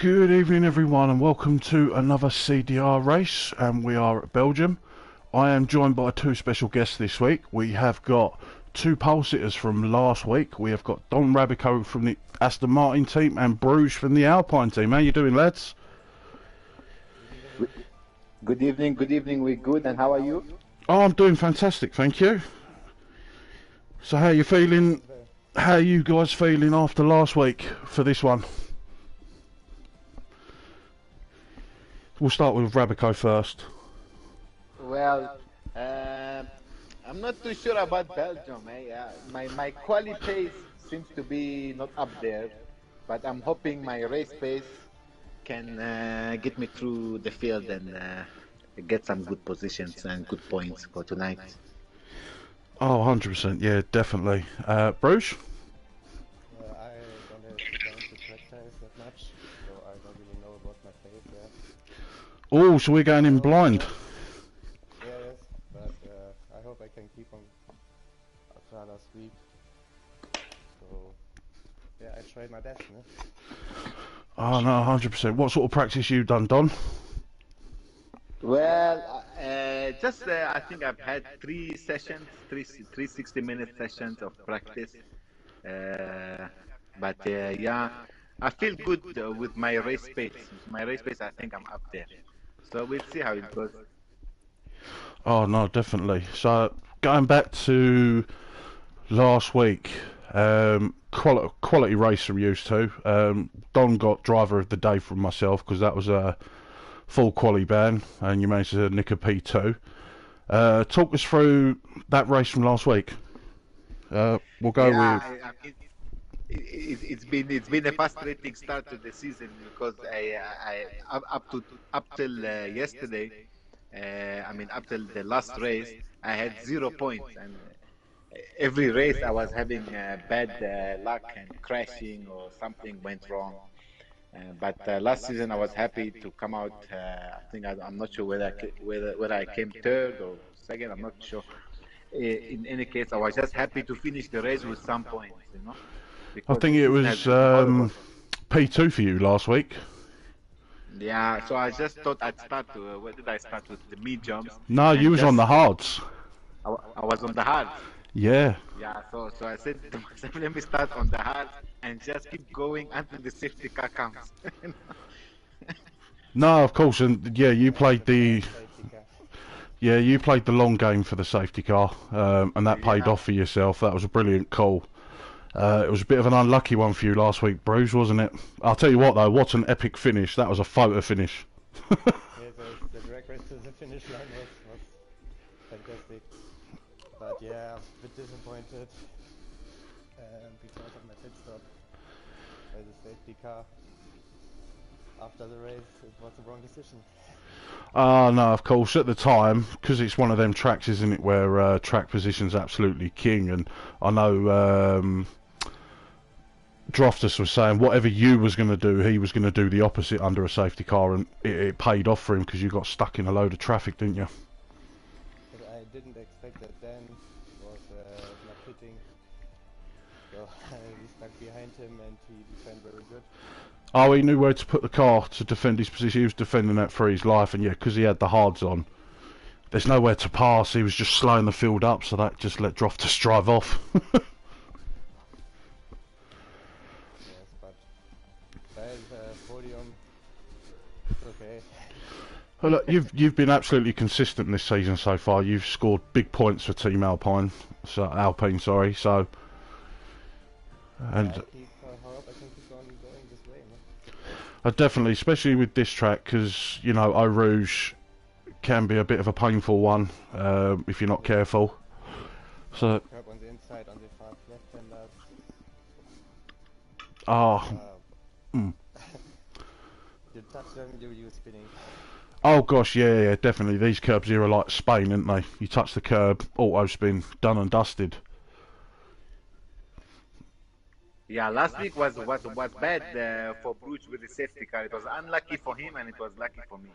Good evening everyone and welcome to another CDR race, and we are at Belgium. I am joined by two special guests this week. We have got two pole sitters from last week. We have got Don Rabico from the Aston Martin team and Bruges from the Alpine team. How you doing, lads? Good evening, we're good, and how are you? Oh, I'm doing fantastic, thank you. So how are you feeling? How are you guys feeling after last week for this one? We'll start with Rabico first. Well, I'm not too sure about Belgium. My quali pace seems to be not up there, but I'm hoping my race pace can get me through the field and get some good positions and good points for tonight. Oh, 100%, yeah, definitely. Bruce? I don't have the time to practice that much, so I don't really know about my pace yet. Oh, so we're going in blind. Yes, but I hope I can keep on after last week. So, yeah, I tried my best, né? Oh, no, 100%. What sort of practice you done, Don? Well, just I think I've had three sessions, three 60-minute sessions of practice. But yeah, I feel good with my race pace. My race pace, I think I'm up there. So we'll see how it goes. Oh, no, definitely. So, going back to last week, quality race I'm used to. Don got driver of the day from myself because that was a full quali ban, and you managed to nick a P2. Talk us through that race from last week. We'll go with. It's been a frustrating start to the season because up till yesterday, up till the last race, I had 0 points, and every race I was having bad luck and crashing or something went wrong. But last season I was happy to come out. I'm not sure whether I came third or second. I'm not sure. In any case, I was just happy to finish the race with some points, I think it was P2 for you last week. Yeah, so I just thought I'd start. Where did I start with? The mid jumps? No, you was on the hards. I was on the hard. Yeah. Yeah, so I said to myself, let me start on the hard and just keep going until the safety car comes. No, of course, and yeah, you played the long game for the safety car, and that paid off for yourself. That was a brilliant call. It was a bit of an unlucky one for you last week, Bruce, wasn't it? I'll tell you what, though, what an epic finish. That was a photo finish. Yeah, the drag race to the finish line was fantastic. But yeah, I'm a bit disappointed because of my pit stop by the safety car. After the race, it was the wrong decision. No, of course, at the time, because it's one of them tracks, isn't it, where track position's absolutely king, and I know Droftus was saying whatever you was going to do, he was going to do the opposite under a safety car, and it paid off for him because you got stuck in a load of traffic, didn't you? But I didn't expect that Dan was not hitting, so I stuck behind him and he defended very good. Oh, he knew where to put the car to defend his position. He was defending that for his life, and yeah, because he had the hards on, there's nowhere to pass. He was just slowing the field up, so that just let Droftus drive off. Podium. It's okay. Well, look, you've been absolutely consistent this season so far. You've scored big points for Team Alpine, sorry. So, and I hope I can keep on going this way. definitely, especially with this track, because you know Eau Rouge can be a bit of a painful one if you're not careful. So, curb on the inside on the far left hand. You touch them, you're spinning. Oh gosh, yeah, definitely. These curbs here are like Spain, aren't they? You touch the curb, auto spin, done and dusted. Yeah, last week was bad for Bruce with the safety car. It was unlucky for him and it was lucky for me.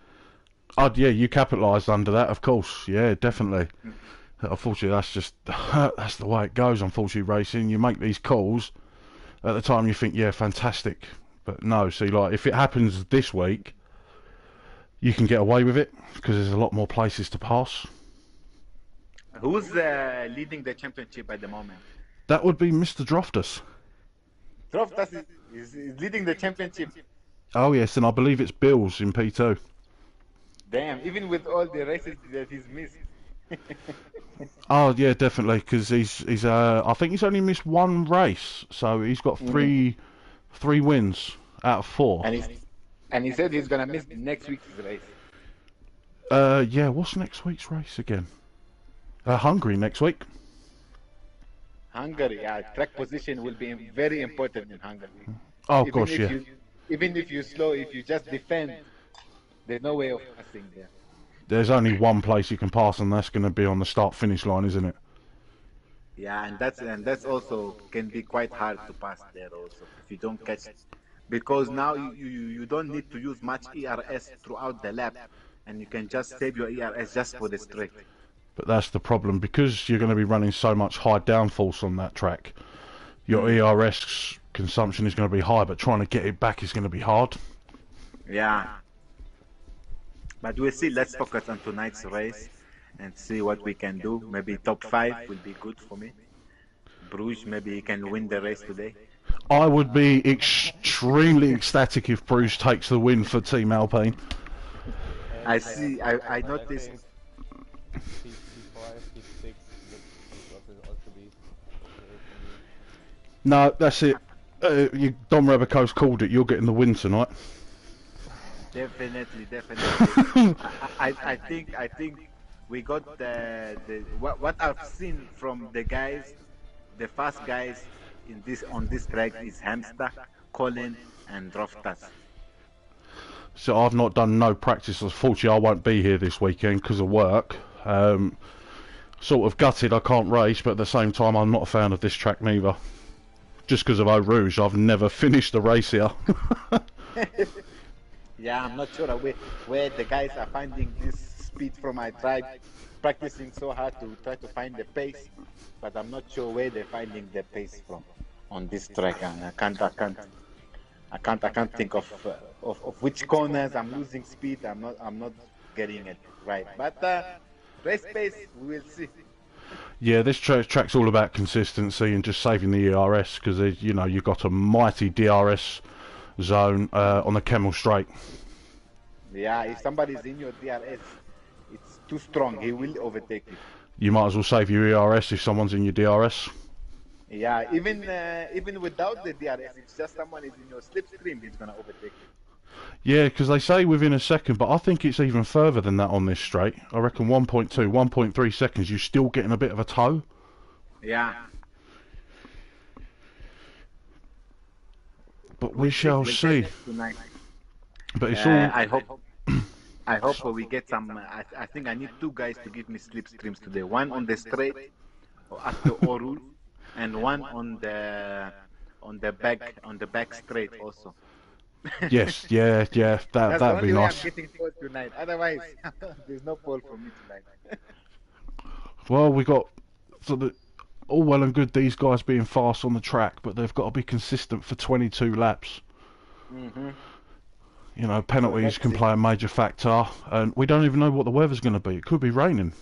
Oh yeah, you capitalised under that, of course. Yeah, definitely. Unfortunately, that's just that's the way it goes. Unfortunately, racing, you make these calls at the time you think, yeah, fantastic, But no, see, like if it happens this week, you can get away with it because there's a lot more places to pass. Who's leading the championship at the moment? That would be Mr. Droftus. Droftas is leading the championship. Oh yes, and I believe it's Bills in P2. Damn, even with all the races that he's missed. Oh yeah, definitely, because he's I think he's only missed one race, so he's got three wins out of 4. And he said he's gonna miss next week's race. Yeah, what's next week's race again? Hungary next week. Hungary, yeah, track position will be very important in Hungary. Oh Even gosh, if yeah. Even if you're slow, if you just defend, there's no way of passing there. There's only one place you can pass, and that's going to be on the start-finish line, isn't it? Yeah, and that's also can be quite hard to pass there also if you don't catch it. Because now you don't need to use much ERS throughout the lap, and you can just save your ERS just for the straight. But that's the problem, because you're going to be running so much high downforce on that track. Your ERS consumption is going to be high, but trying to get it back is going to be hard. Yeah. But we'll see. Let's focus on tonight's race and see what we can do. Maybe top 5 will be good for me. Bruges, maybe he can win the race today. I would be extremely ecstatic if Bruges takes the win for Team Alpine. I see. I noticed. P5, P6 would also be No, that's it. Dom Rebeco's called it. You're getting the win tonight. Definitely. I think we got what I've seen from the guys, the fast guys on this track is Hamster, Colin, and Droftas. So I've not done no practice. Unfortunately, I won't be here this weekend because of work. Sort of gutted I can't race, but at the same time I'm not a fan of this track neither. Just because of Eau Rouge, I've never finished a race here. Yeah, I'm not sure where the guys are finding this speed from. I tried practicing so hard to try to find the pace, but I'm not sure where they're finding the pace from on this track, and I can't think of which corners I'm losing speed. I'm not getting it right. But race pace, we will see. Yeah, this track's all about consistency and just saving the ERS, because you've got a mighty DRS zone on the Kemmel Straight. Yeah, if somebody's in your DRS, it's too strong. He will overtake you. You might as well save your ERS if someone's in your DRS. Yeah, even without the DRS, if just someone is in your slipstream, he's gonna overtake you. Yeah, because they say within a second, but I think it's even further than that on this straight. I reckon 1.2, 1.3 seconds, you're still getting a bit of a toe. Yeah. But we shall see. But it's all... I hope we get some. I think I need 2 guys to give me slipstreams today. One on the straight, or after Oru, and one on the back straight also. Yes, yeah, that'd be nice. I'm getting pole tonight. Otherwise, there's no pole for me tonight. Well, we got all well and good these guys being fast on the track, but they've got to be consistent for 22 laps. Penalties can play a major factor, and we don't even know what the weather's going to be. It could be raining.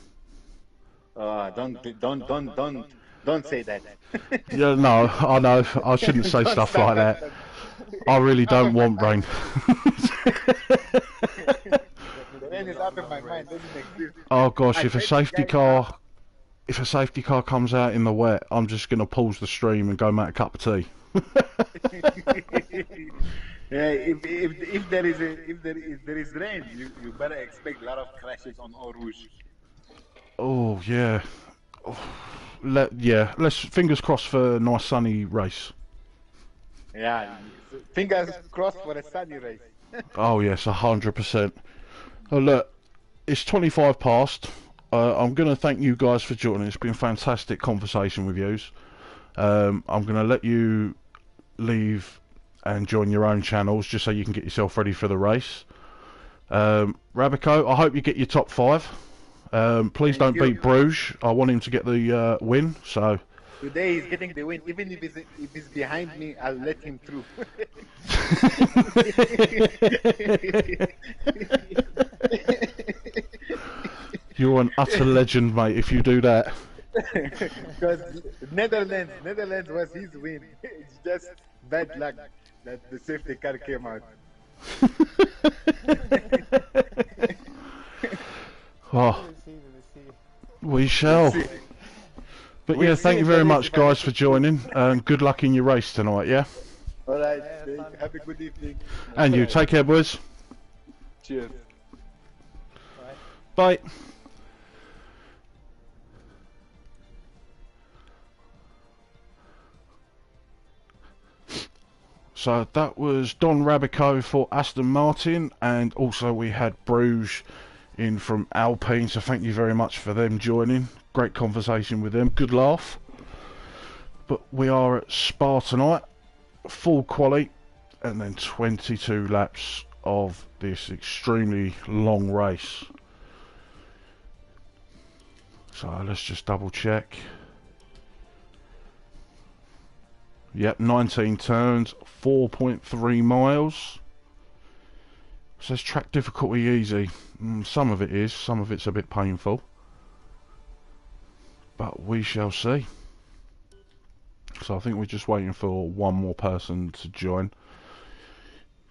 Don't say that. Yeah, no, I know. I shouldn't say stuff like that. I really don't want rain. The rain is up in my mind. Doesn't exist. Oh gosh, if a safety car comes out in the wet, I'm just going to pause the stream and go make a cup of tea. Yeah, if there is rain, you better expect a lot of crashes on Eau Rouge. Oh yeah. Let's fingers crossed for a nice sunny race. Yeah, fingers crossed for a sunny race. Oh yes, 100%. Oh look, it's 25 past. I'm going to thank you guys for joining. It's been a fantastic conversation with yous. I'm going to let you leave and join your own channels just so you can get yourself ready for the race. Rabico, I hope you get your top 5. Please don't beat Bruges. I want him to get the win. So today he's getting the win. Even if he's behind me, I'll let him through. You're an utter legend, mate, if you do that. Because Netherlands was his win. It's just bad luck that the safety car came out. Oh, We will see. we shall. See. But We'll yeah, see thank you in the very race much, if I make guys, for it. joining. Good luck in your race tonight, yeah? All right, Yeah, fun. have a good evening. And you, take care, boys. Cheers. Right. Bye. So that was Don Rabico for Aston Martin, and also we had Bruges in from Alpine, so thank you very much for them joining. Great conversation with them, good laugh. But we are at Spa tonight, full quali, and then 22 laps of this extremely long race. So let's just double check. Yep, 19 turns, 4.3 miles. Says track difficulty easy. Some of it is, some of it's a bit painful. But we shall see. So I think we're just waiting for one more person to join.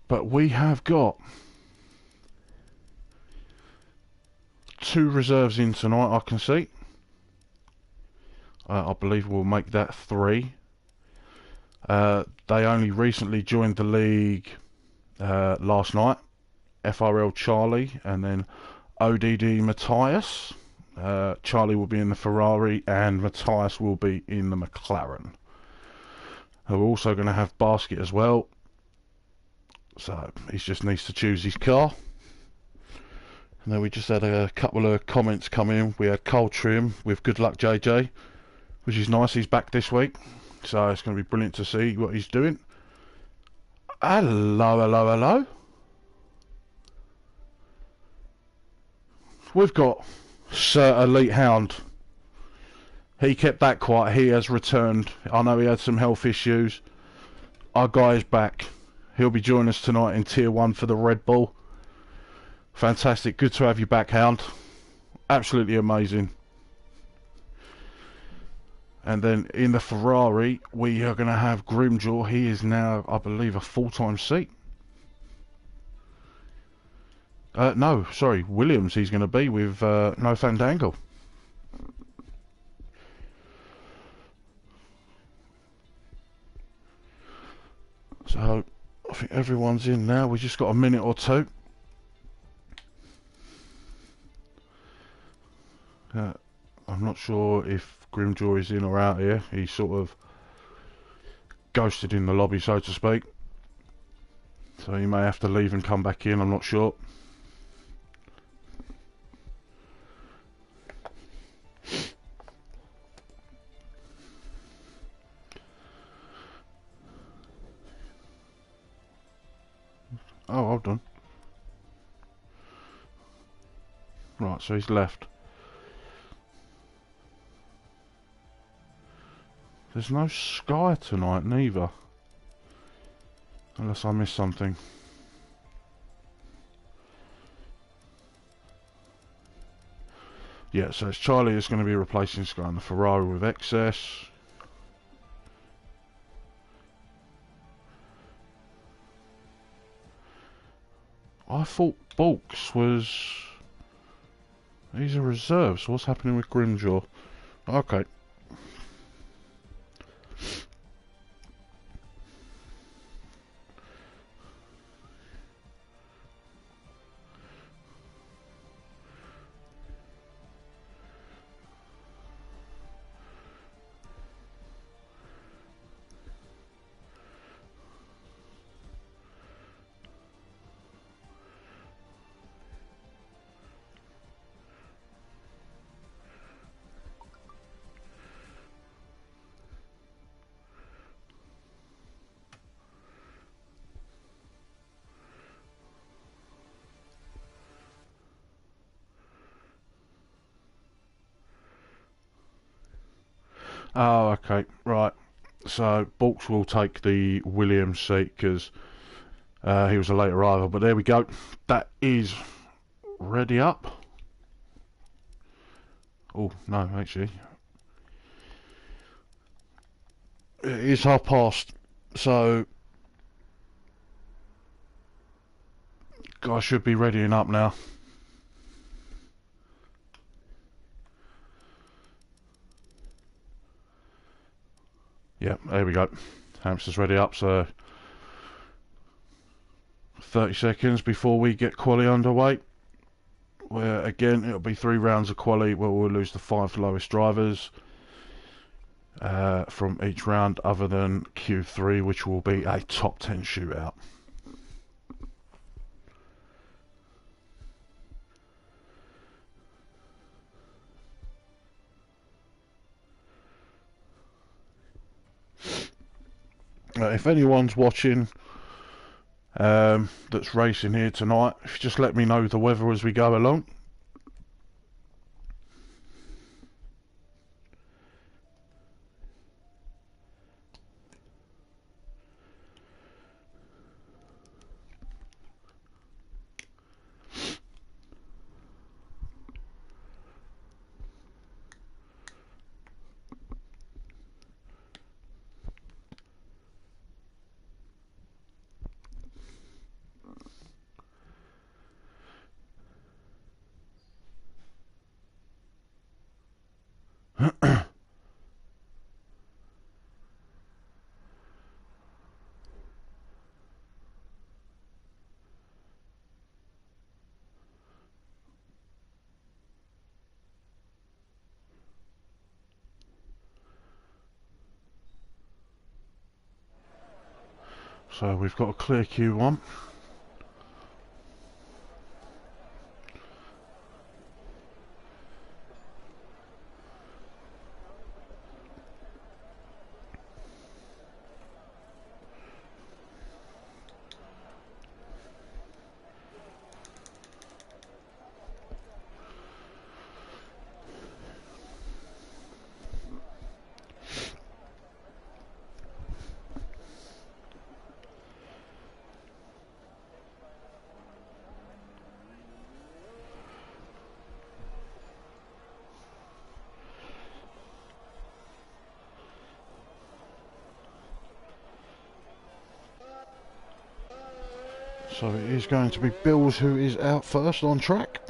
But we have got 2 reserves in tonight, I can see. I believe we'll make that 3. They only recently joined the league last night. FRL Charlie and then ODD Matthias. Charlie will be in the Ferrari and Matthias will be in the McLaren. We're also going to have Basket as well. So he just needs to choose his car. And then we just had a couple of comments come in. We had Cole Trim with Good Luck JJ, which is nice. He's back this week. So it's going to be brilliant to see what he's doing. Hello, hello, hello. We've got Sir Elite Hound. He kept that quiet. He has returned. I know he had some health issues. Our guy is back. He'll be joining us tonight in Tier 1 for the Red Bull. Fantastic. Good to have you back, Hound. Absolutely amazing. And then in the Ferrari, we are going to have Grimjaw. He is now, I believe, a full-time seat. No, sorry, Williams he's going to be with No Fandango. So, I think everyone's in now. We've just got a minute or two. I'm not sure if Grimjaw is in or out here. He's sort of ghosted in the lobby, so to speak. So he may have to leave and come back in, I'm not sure. Oh, hold on. Right, so he's left. There's no Sky tonight, neither. Unless I missed something. Yeah, so it's Charlie is going to be replacing Sky in the Ferrari with Excess. I thought Bulks was... He's a reserve, so what's happening with Grimjaw? Okay. Oh, okay, right. So Bulks will take the Williams seat because He was a late arrival, but there we go. That is ready up. Oh, no, actually. It is past, so guys should be readying up now. Yeah, there we go. Hamster's ready up, so 30 seconds before we get quali underway. Where again, it'll be 3 rounds of quali where we'll lose the 5 lowest drivers from each round, other than Q3, which will be a top 10 shootout. If anyone's watching that's racing here tonight, if you just let me know the weather as we go along. So we've got a clear Q1. So it is going to be Bills who is out first on track.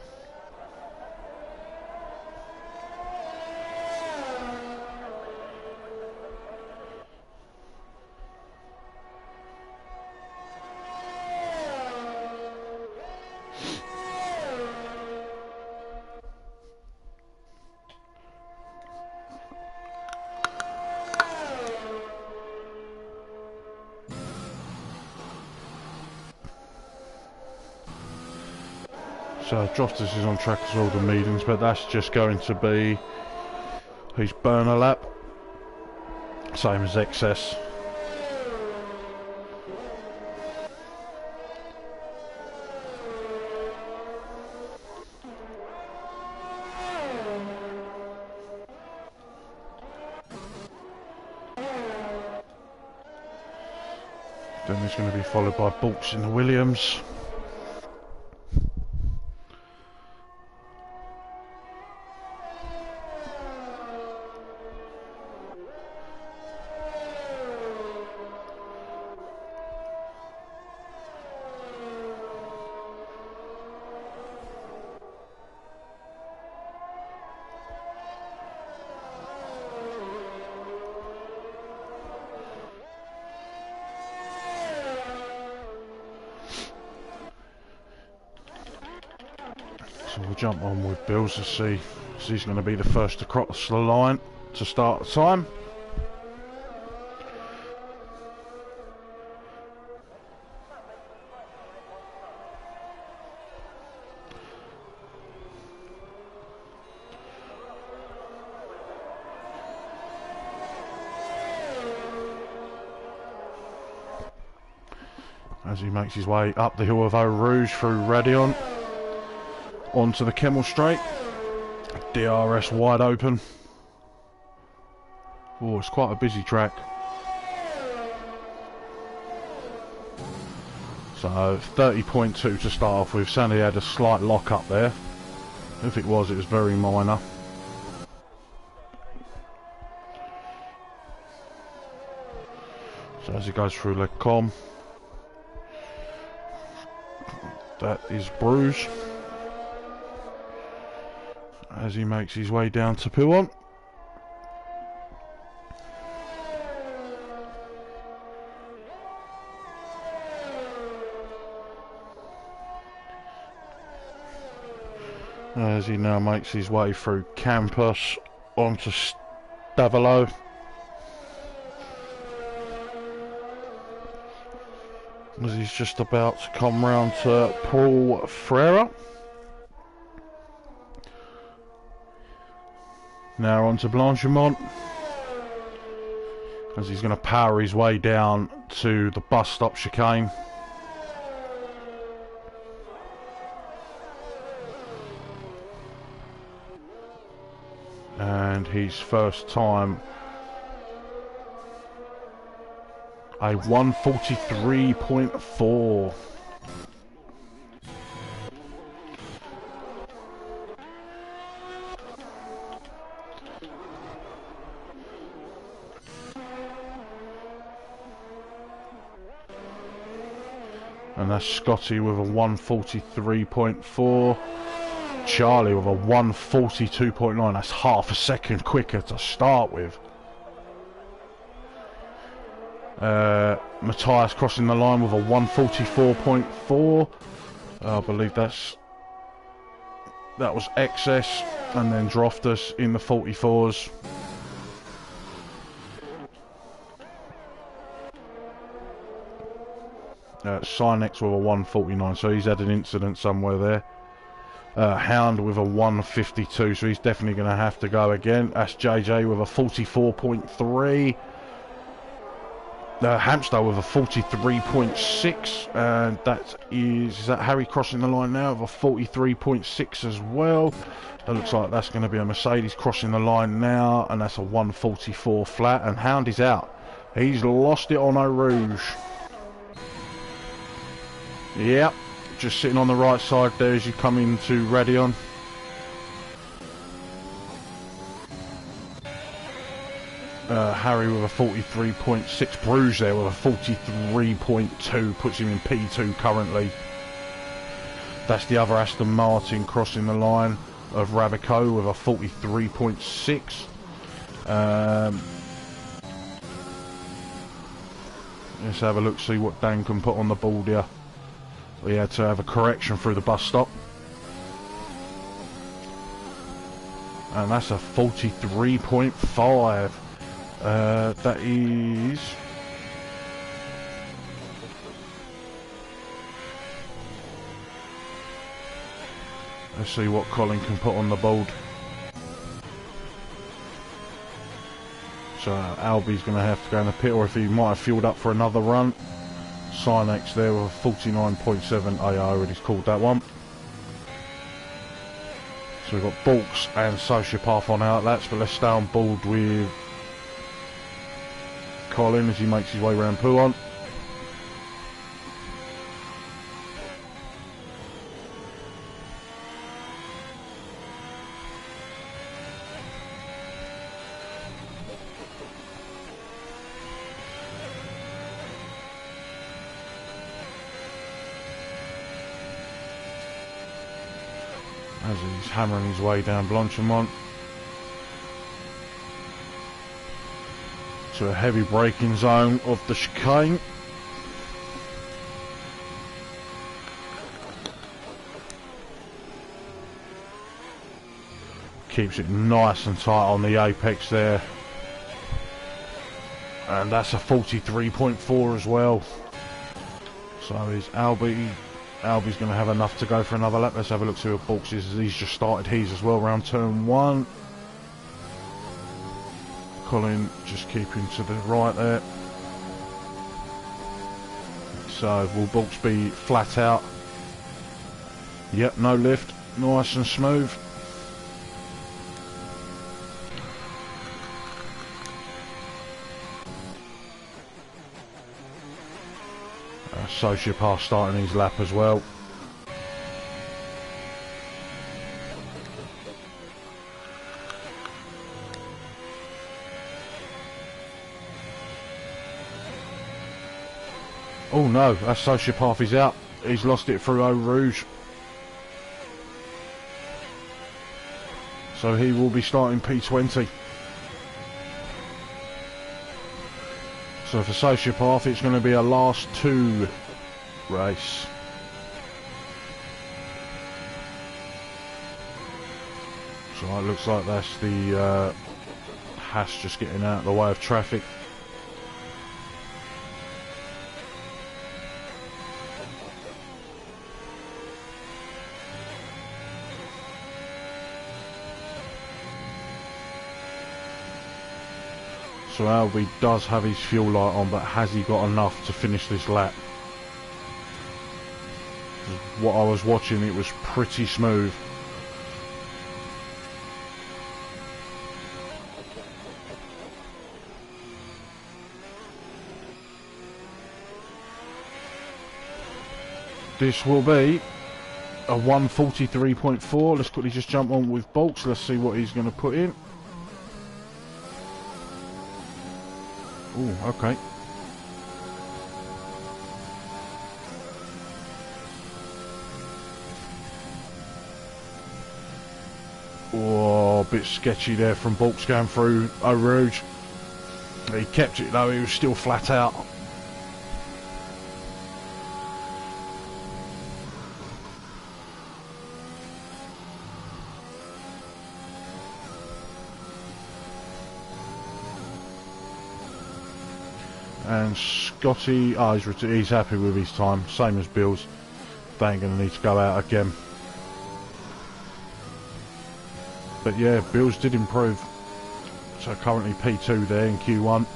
So Droftus is on track as well, the meetings, but that's just going to be his burner lap, same as excess. Then he's going to be followed by Bolts in the Williams. So we'll jump on with Bills to see if he's going to be the first to cross the line to start the time. As he makes his way up the hill of Eau Rouge through Radion onto the Kemmel Straight. DRS wide open. Oh, it's quite a busy track. So 30.2 to start off with. Sandy had a slight lock up there. If it was very minor. So as he goes through Le Com, that is Bruges. As he makes his way down to Pouon. As he now makes his way through Campus onto Stavolo. As he's just about to come round to Paul Freire. Now on to Blanchimont. As he's going to power his way down to the bus stop chicane. And his first time, a 1:43.4. And that's Scotty with a 1:43.4. Charlie with a 1:42.9. That's half a second quicker to start with. Matthias crossing the line with a 1:44.4. I believe that was excess. And then Droftus in the 44s. Sinex with a 1:49, so he's had an incident somewhere there. Hound with a 1:52, so he's definitely going to have to go again. That's JJ with a 44.3. Hamster with a 43.6, and that is that Harry crossing the line now with a 43.6 as well. It looks like that's going to be a Mercedes crossing the line now, and that's a 1:44 flat, and Hound is out. He's lost it on Eau Rouge. Yep, just sitting on the right side there as you come into Radion. Harry with a 43.6, Bruges there with a 43.2, puts him in P2 currently. That's the other Aston Martin crossing the line of Ravico with a 43.6. Let's have a look, see what Dan can put on the board here. We had to have a correction through the bus stop. And that's a 43.5. That is... Let's see what Colin can put on the board. So Albie's going to have to go in the pit, or if he might have fueled up for another run. Sinex there with a 49.7. Oh yeah, I already called that one. So we've got Balks and Sociopath on outlets, but let's stay on board with Colin as he makes his way around Pouon. As he's hammering his way down Blanchimont to a heavy braking zone of the chicane. Keeps it nice and tight on the apex there. And that's a 43.4 as well. So is Albie. Albie's going to have enough to go for another lap. Let's have a look, see what Balks is. He's just started his as well, round turn 1. Colin just keeping to the right there. So will Balks be flat out? Yep, no lift, nice and smooth. Sociopath starting his lap as well. Oh no, that Sociopath is out. He's lost it through Eau Rouge. So he will be starting P20. So for Sociopath, it's going to be a last two race. So it looks like that's the Haas just getting out of the way of traffic. So Albie does have his fuel light on, but has he got enough to finish this lap? What I was watching, it was pretty smooth. This will be a 1:43.4. Let's quickly just jump on with Bolts. Let's see what he's going to put in. Oh, okay. Oh, a bit sketchy there from Bolts going through Eau Rouge. He kept it though, he was still flat out. And Scotty, oh, he's happy with his time, same as Bill's. They ain't going to need to go out again. But yeah, Bill's did improve. So currently P2 there in Q1.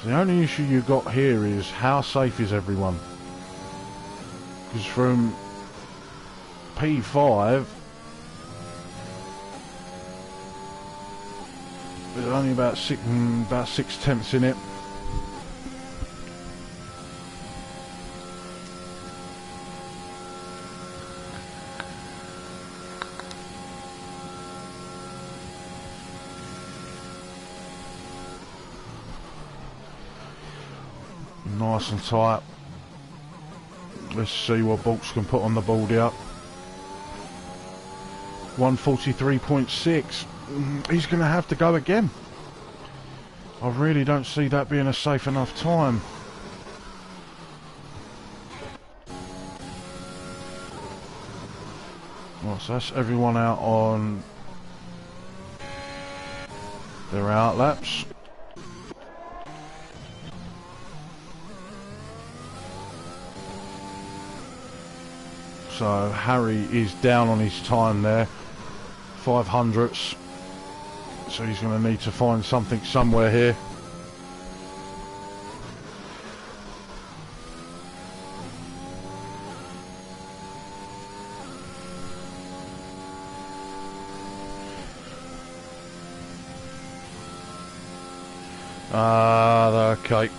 So the only issue you've got here is how safe is everyone? Because from P5 there's only about 6/10 in it. Nice and tight. Let's see what Bolts can put on the board here. 1:43.6. He's going to have to go again. I really don't see that being a safe enough time. Right, so that's everyone out on their out laps. So Harry is down on his time there, 500ths. So he's going to need to find something somewhere here. Okay.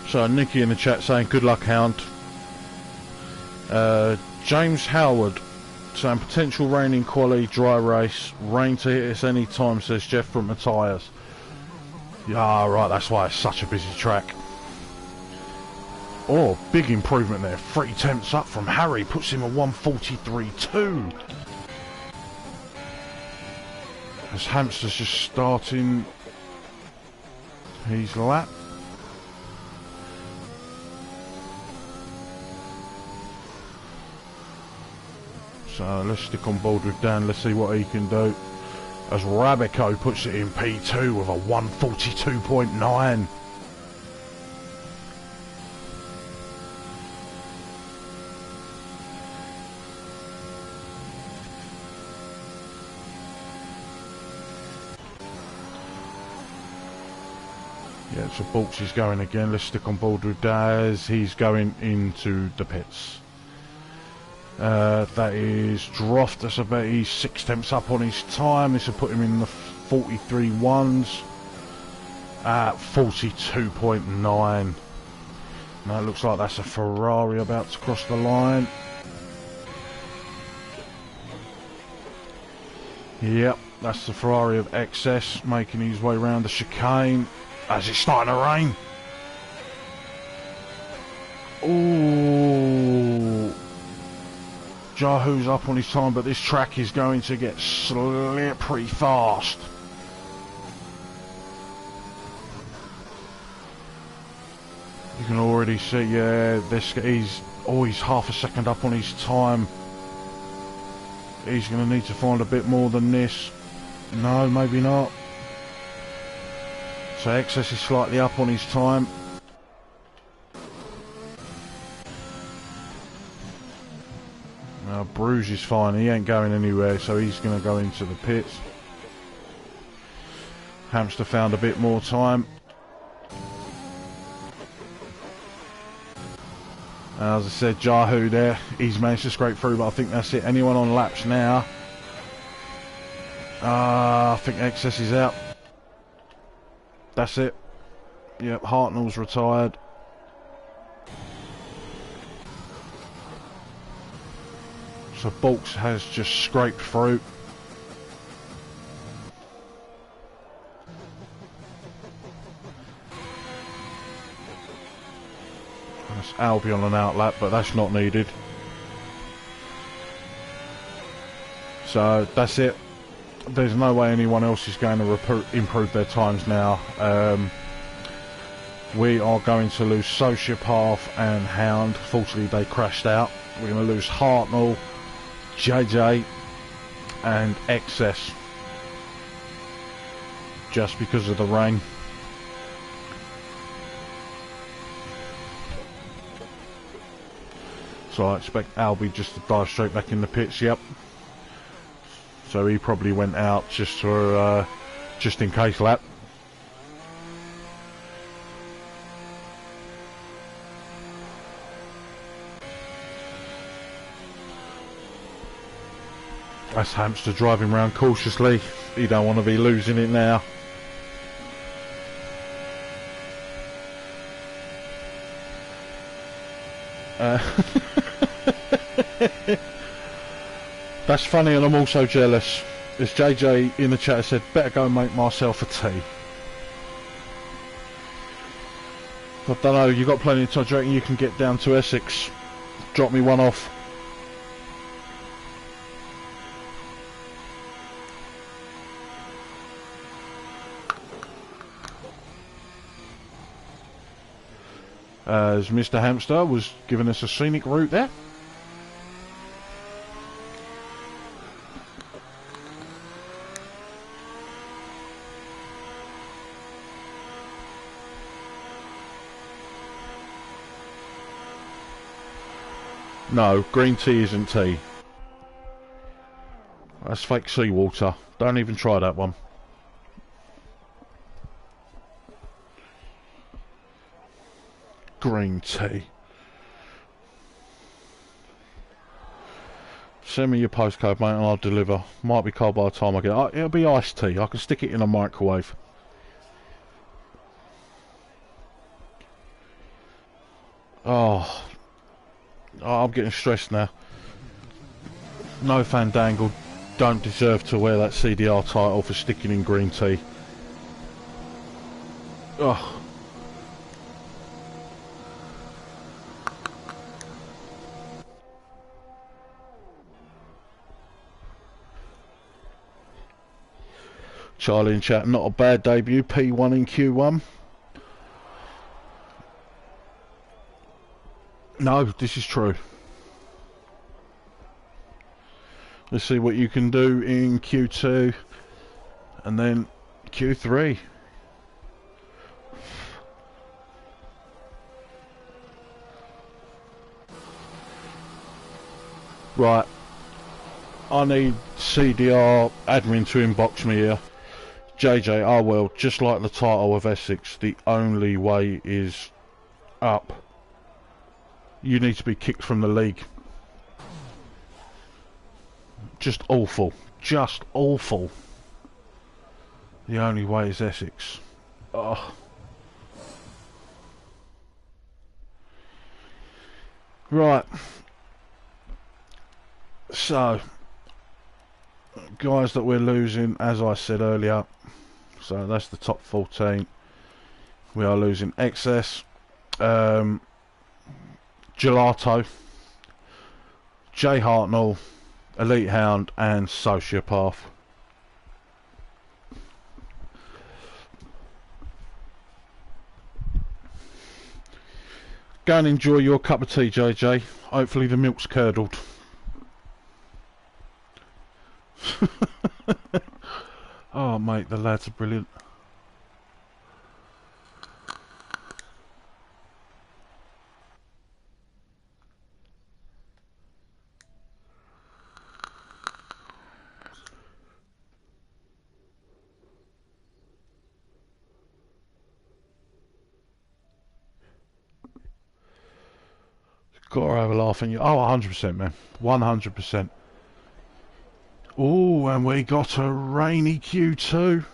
So Nicky in the chat saying good luck, Hound. James Howard saying potential rain in quali, dry race, rain to hit us any time, says Jeff from Matthias. Yeah, right, that's why it's such a busy track. Oh, big improvement there, 3 tenths up from Harry, puts him a 1:43.2. As Hamster's just starting his lap. So let's stick on board with Dan, let's see what he can do. As Rabico puts it in P2 with a 1:42.9. Yeah, so Bolts is going again. Let's stick on board with Daz. He's going into the pits. That is Droft. That's about, he's 6 tenths up on his time. This will put him in the 43 ones at 42.9. Now it looks like that's a Ferrari about to cross the line. Yep, that's the Ferrari of XS making his way around the chicane as it's starting to rain. Ooh, Jahu's up on his time, but this track is going to get slippery fast. You can already see, yeah, he's half a second up on his time. He's going to need to find a bit more than this. No, maybe not. So XS is slightly up on his time. Now Bruges is fine, he ain't going anywhere, so he's going to go into the pits. Hamster found a bit more time. As I said, Jahu there, he's managed to scrape through, but I think that's it. Anyone on laps now? I think XS is out. That's it. Yep, Hartnell's retired. So Bulks has just scraped through. That's Albie on an outlap, but that's not needed. So that's it. There's no way anyone else is going to improve their times now. We are going to lose Sociopath and Hound. Fortunately, they crashed out. We're going to lose Hartnell, JJ, and XS just because of the rain. So I expect Albie just to dive straight back in the pits. Yep. So he probably went out just for just in case lap. That's Hamster driving around cautiously. He don't want to be losing it now. That's funny, and I'm also jealous. As JJ in the chat said, better go and make myself a tea. I don't know, you've got plenty of time. Do you reckon you can get down to Essex? Drop me one off. As Mr. Hamster was giving us a scenic route there. No, green tea isn't tea. That's fake seawater. Don't even try that one. Green tea. Send me your postcode, mate, and I'll deliver. Might be cold by the time I get it. It'll be iced tea. I can stick it in a microwave. Oh, I'm getting stressed now. No Fandangle don't deserve to wear that CDR title for sticking in green tea. Oh. Charlie in chat, not a bad debut, P1 in Q1. No, this is true. Let's see what you can do in Q2 and then Q3. Right, I need CDR admin to inbox me here. JJ, oh well, just like the title of Essex, the only way is up. You need to be kicked from the league. Just awful. Just awful. The only way is Essex. Oh. Right. So, guys that we're losing, as I said earlier, so that's the top 14. We are losing Excess, Gelato, Jay Hartnell, Elite Hound and Sociopath. Go and enjoy your cup of tea, JJ. Hopefully the milk's curdled. Oh mate, the lads are brilliant. Got to have a laugh in you. Oh, 100%, man. 100%. Oh, and we got a rainy Q2.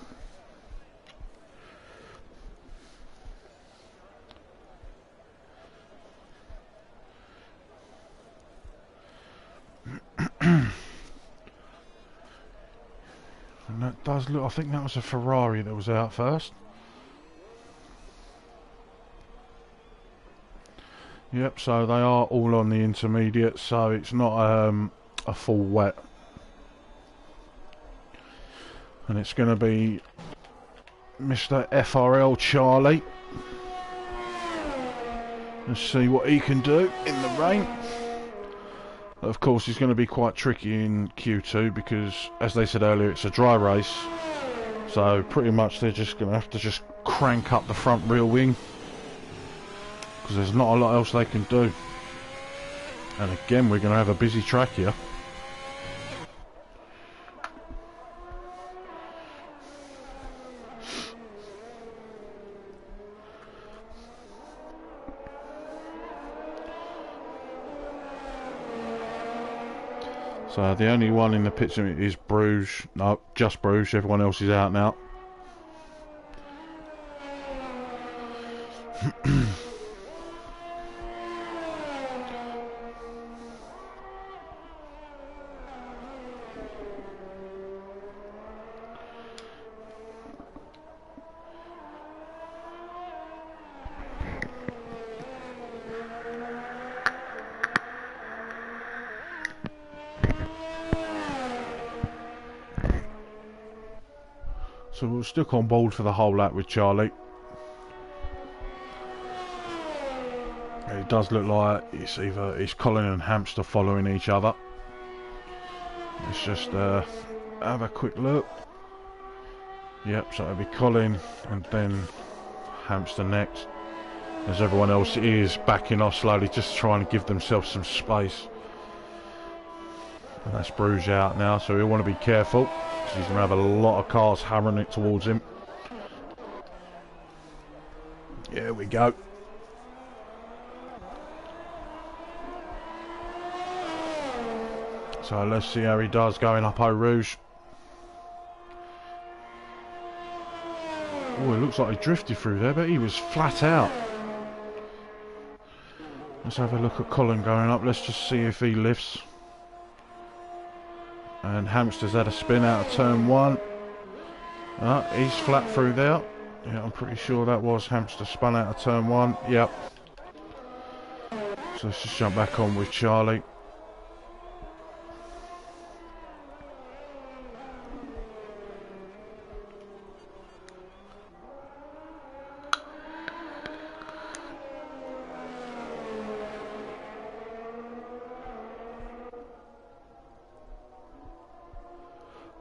And that does look, I think that was a Ferrari that was out first. Yep, so they are all on the intermediate, so it's not a full wet. And it's going to be Mr. FRL Charlie. Let's see what he can do in the rain. Of course, he's going to be quite tricky in Q2 because, as they said earlier, it's a dry race. So pretty much they're just going to have to just crank up the front rear wing, because there's not a lot else they can do. And again, we're going to have a busy track here. So the only one in the pits is Bruges. No, just Bruges. Everyone else is out now. So we'll stick on board for the whole lap with Charlie. It does look like it's Colin and Hamster following each other. Let's just have a quick look. Yep, so it'll be Colin and then Hamster next, as everyone else is backing off slowly, just trying to give themselves some space. And that's Bruges out now, so he'll want to be careful, because he's going to have a lot of cars hammering it towards him. Here we go. So let's see how he does going up Eau Rouge. Oh, it looks like he drifted through there, but he was flat out. Let's have a look at Colin going up. Let's just see if he lifts. And Hamster's had a spin out of turn 1. He's flat through there. Yeah, I'm pretty sure that was Hamster spun out of turn 1. Yep. So let's just jump back on with Charlie.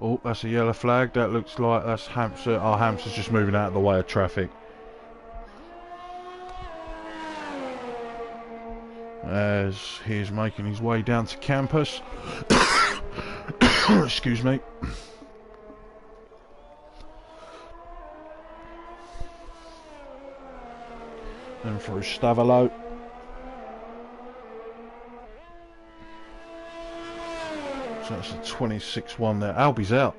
Oh, that's a yellow flag. That looks like that's Hamster. Our Hamster's just moving out of the way of traffic. As he's making his way down to campus. Excuse me. And through So that's a 26-1 there. Albie's out.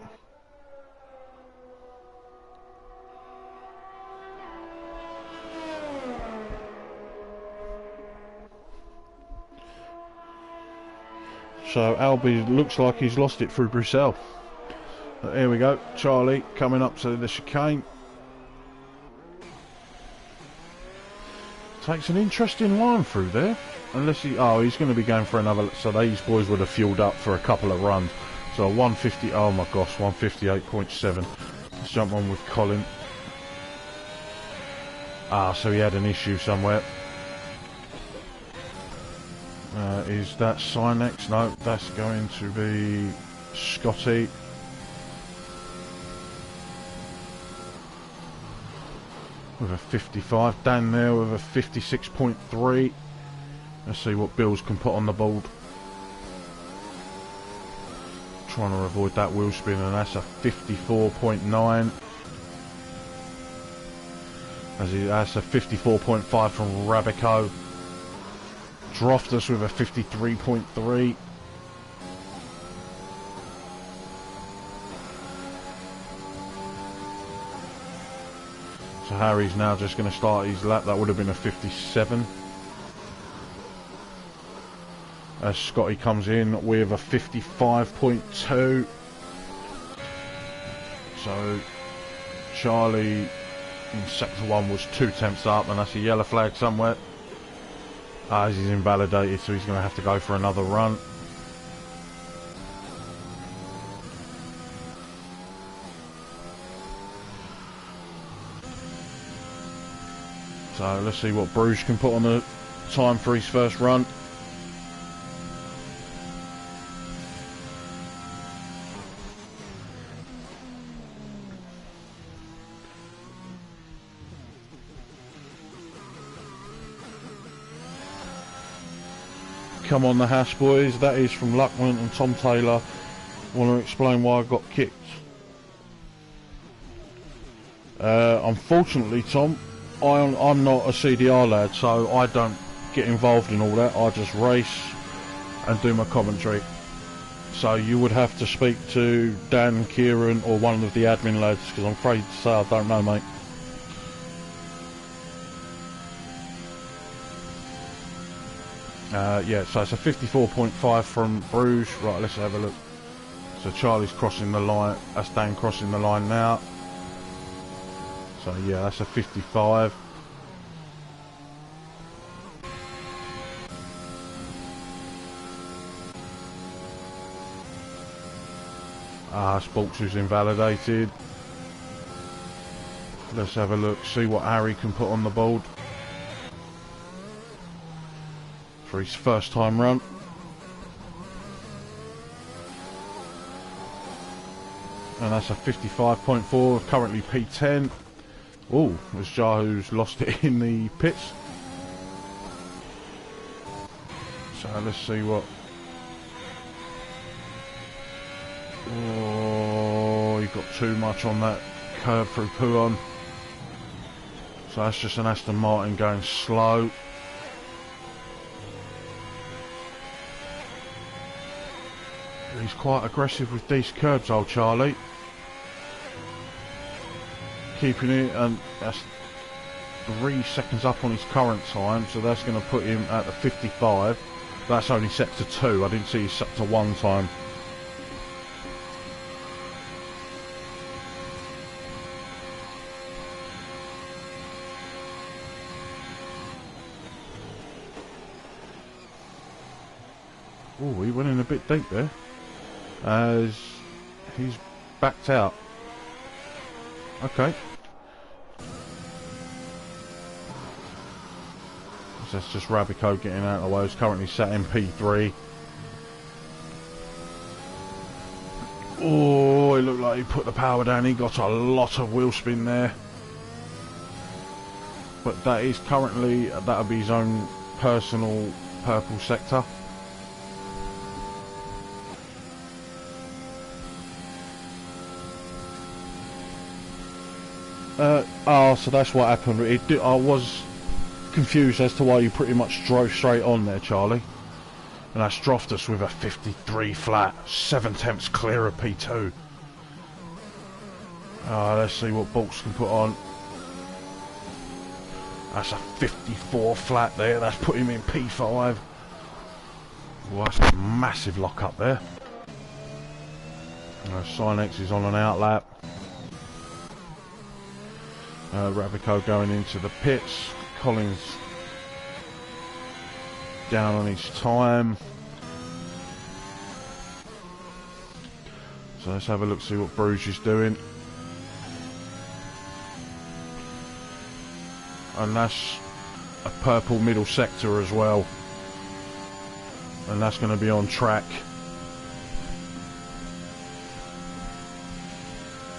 So Albie looks like he's lost it through Bruxelles. But here we go. Charlie coming up to the chicane. Takes an interesting line through there. Unless he... Oh, he's going to be going for another... So these boys would have fueled up for a couple of runs. So 150... Oh my gosh, 158.7. Let's jump on with Colin. Ah, so he had an issue somewhere. Is that Sinex? No, that's going to be Scotty. With a 55. Dan there with a 56.3. Let's see what Bills can put on the board. Trying to avoid that wheel spin, and that's a 54.9. That's a 54.5 from Rabico. Droftus with a 53.3. So Harry's now just going to start his lap. That would have been a 57. As Scotty comes in with a 55.2. So Charlie in sector 1 was 2 tenths up, and that's a yellow flag somewhere. As he's invalidated, so he's going to have to go for another run. So let's see what Bruges can put on the time for his first run. Come on the hash, boys. That is from Luckman and Tom Taylor. Want to explain why I got kicked? Unfortunately, Tom, I'm not a CDR lad, so I don't get involved in all that. I just race and do my commentary. So you would have to speak to Dan, Kieran, or one of the admin lads, because I'm afraid to say I don't know, mate. Yeah, so it's a 54.5 from Bruges. Right, let's have a look. So Charlie's crossing the line. That's Dan crossing the line now. So yeah, that's a 55. Sports is invalidated. Let's have a look, see what Harry can put on the board for his first time run. And that's a 55.4, currently P10. Oh, there's Jahu's lost it in the pits. So let's see what... Oh, he got too much on that curve through Pouhon. So that's just an Aston Martin going slow. He's quite aggressive with these curbs, old Charlie. Keeping it, and that's 3 seconds up on his current time, so that's going to put him at the 55. That's only set to 2. I didn't see his set to 1 time. Oh, he went in a bit deep there, as he's backed out. Okay. So that's just Rabico getting out of the way. He's currently sat in P3. Oh, it looked like he put the power down. He got a lot of wheel spin there. But that is currently, that'll be his own personal purple sector. So that's what happened. I was confused as to why you pretty much drove straight on there, Charlie. And that's Droftus with a 53 flat, 7 tenths clear of P2. Let's see what Bulks can put on. That's a 54 flat there, that's put him in P5. Well, that's a massive lock up there. Sinex is on an outlap. Rabico going into the pits. Collins down on his time. So let's have a look, see what Bruges is doing. And that's a purple middle sector as well. And that's going to be on track.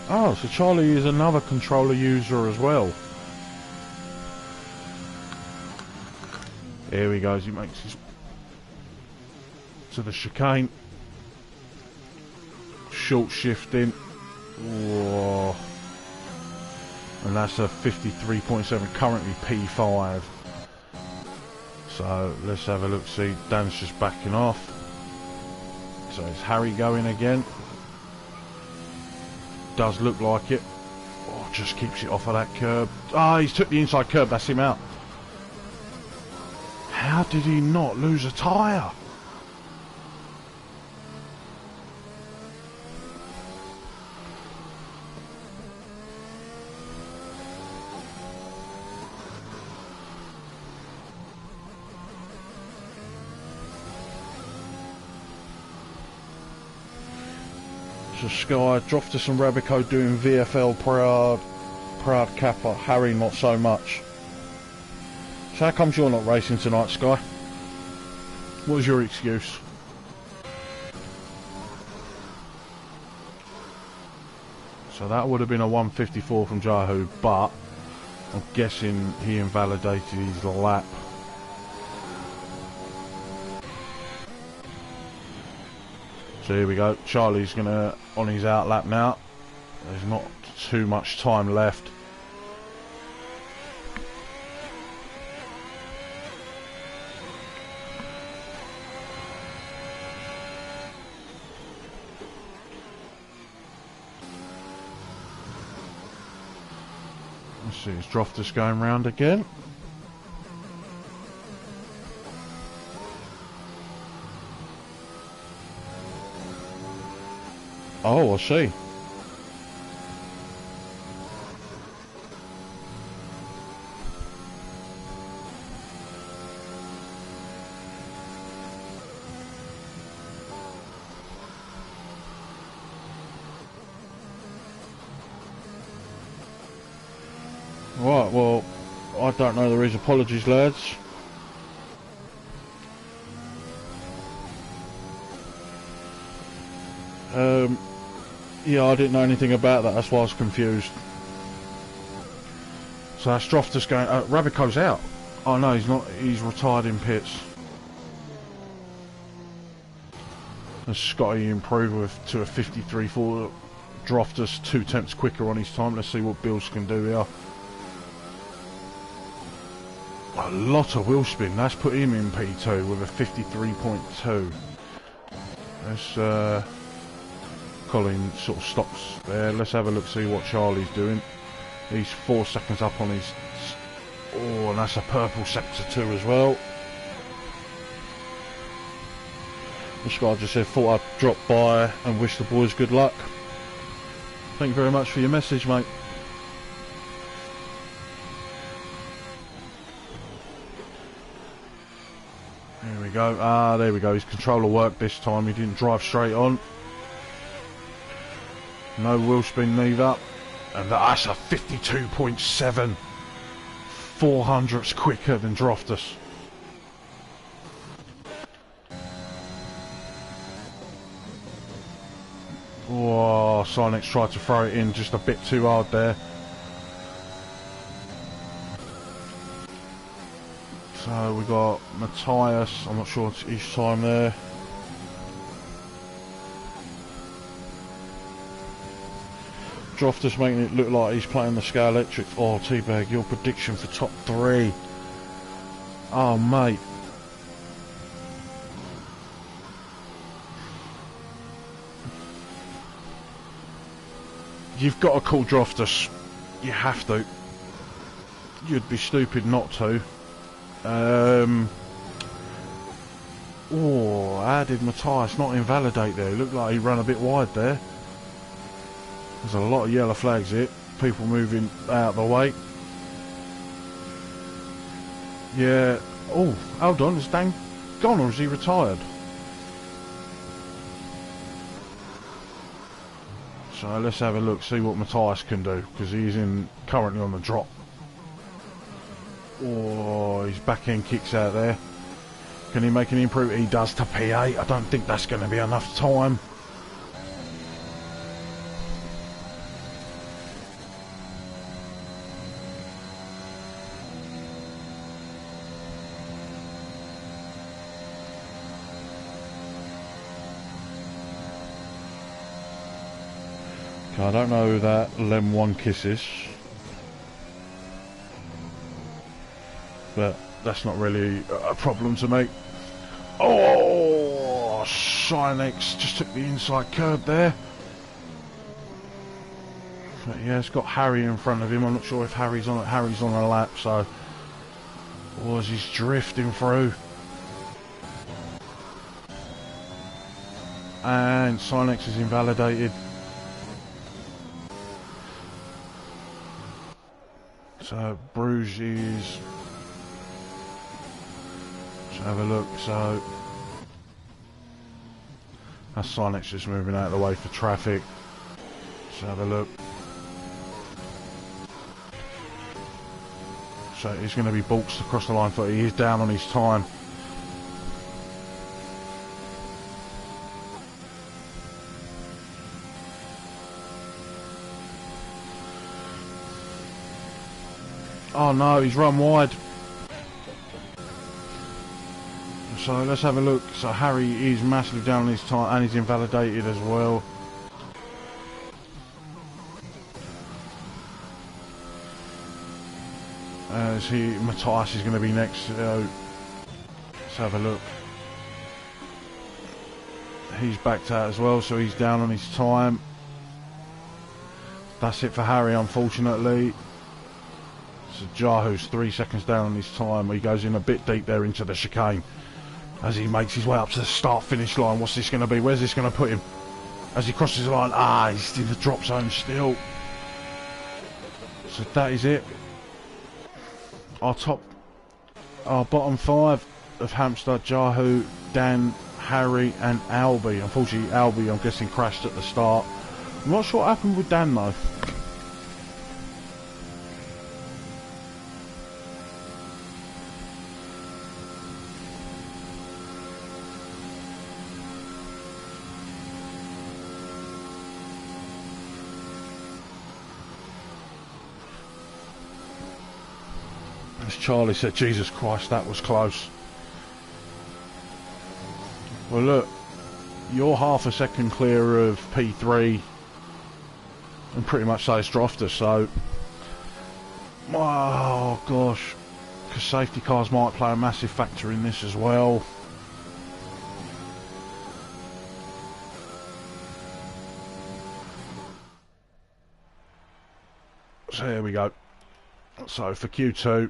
Oh, so Charlie is another controller user as well. Here he goes, he makes his to the chicane. Short shifting. Whoa. And that's a 53.7, currently P5. So let's have a look, see, Dan's just backing off. So it's Harry going again. Does look like it. Oh, just keeps it off of that curb. Ah, he's took the inside curb, that's him out. How did he not lose a tyre? So Sky, Droftus and Rabico doing VFL proud Kappa, Harry not so much. So how comes you're not racing tonight, Sky? What was your excuse? So that would have been a 154 from Jahu, but I'm guessing he invalidated his lap. So here we go, Charlie's gonna on his out lap now. There's not too much time left. Let's see, is Droftus going round again? Oh, I see. Right, well, I don't know, there is apologies, lads. Yeah, I didn't know anything about that, that's why I was confused. So that's Droftus going, Rabico's out. Oh no, he's not, he's retired in pits. And Scotty improved to a 53 for Droftus, 2 tenths quicker on his time. Let's see what Bills can do here. A lot of wheel spin, that's put him in P2 with a 53.2. Let's Colin sort of stops there. Let's have a look, see what Charlie's doing. He's 4 seconds up on his... Oh, and that's a purple sector 2 as well. This guy just said, thought I'd drop by and wish the boys good luck. Thank you very much for your message, mate. There we go. Ah, there we go. His controller worked this time. He didn't drive straight on. No wheel spin neither. And that's a 52.7. 400ths quicker than Droftus. Whoa, Sinex tried to throw it in just a bit too hard there. So we got Matthias, I'm not sure it's each time there. Droftus making it look like he's playing the Sky Electric. Oh, Teabag, your prediction for top 3. Oh, mate. You've got to call Droftus. You have to. You'd be stupid not to. Oh, how did Matthias not invalidate there? It looked like he ran a bit wide there. There's a lot of yellow flags here. People moving out of the way. Yeah. Oh, hold on. Is Dan gone or is he retired? So let's have a look, see what Matthias can do, because he's currently on the drop. Oh, his back end kicks out there. Can he make an improvement? He does to P8. I don't think that's going to be enough time. Okay, I don't know who that Lem 1 kiss is, but that's not really a problem to me. Oh, Sinex just took the inside curb there. But yeah, it's got Harry in front of him. I'm not sure if Harry's on a lap, so was he's drifting through. And Sinex is invalidated. So Bruges is... Let's have a look. So that's Sinex just moving out of the way for traffic. Let's have a look. So he's going to be balked across the line, but he is down on his time. Oh no, he's run wide. So let's have a look. So Harry is massively down on his time and he's invalidated as well. Matthias is going to be next. Let's have a look. He's backed out as well, so he's down on his time. That's it for Harry, unfortunately. So Jahu's 3 seconds down on his time. He goes in a bit deep there into the chicane as he makes his way up to the start-finish line. What's this going to be? Where's this going to put him? As he crosses the line, he's in the drop zone still. So that is it. Our bottom five of Hamster, Jahu, Dan, Harry and Albie. Unfortunately, Albie, I'm guessing, crashed at the start. I'm not sure what happened with Dan though. As Charlie said, Jesus Christ, that was close. Well look, you're half a second clear of P3 and pretty much so is Drofter, so oh gosh, because safety cars might play a massive factor in this as well. So here we go. So for Q2,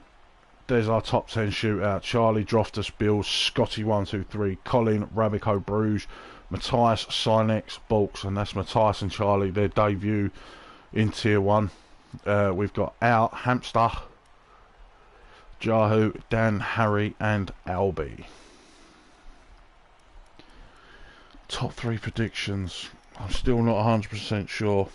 there's our top 10 shootout. Charlie, Droftus, Bill, Scotty 123, Colin, Rabico, Bruges, Matthias, Sinex, Bulks, and that's Matthias and Charlie, their debut in Tier 1. We've got Al, Hamster, Jahu, Dan, Harry and Albie. Top 3 predictions. I'm still not 100% sure.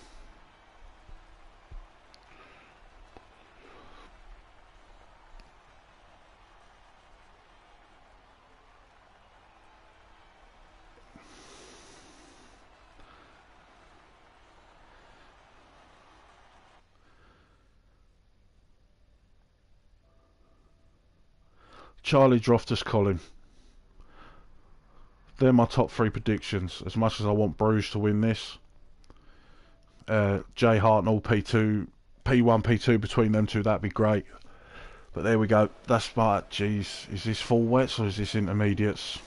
Charlie, Droftus, Colin. They're my top 3 predictions. As much as I want Bruges to win this, Jay Hartnell, P2, P1, P2 between them two, that'd be great. But there we go. That's my, geez, is this full wets or is this intermediates?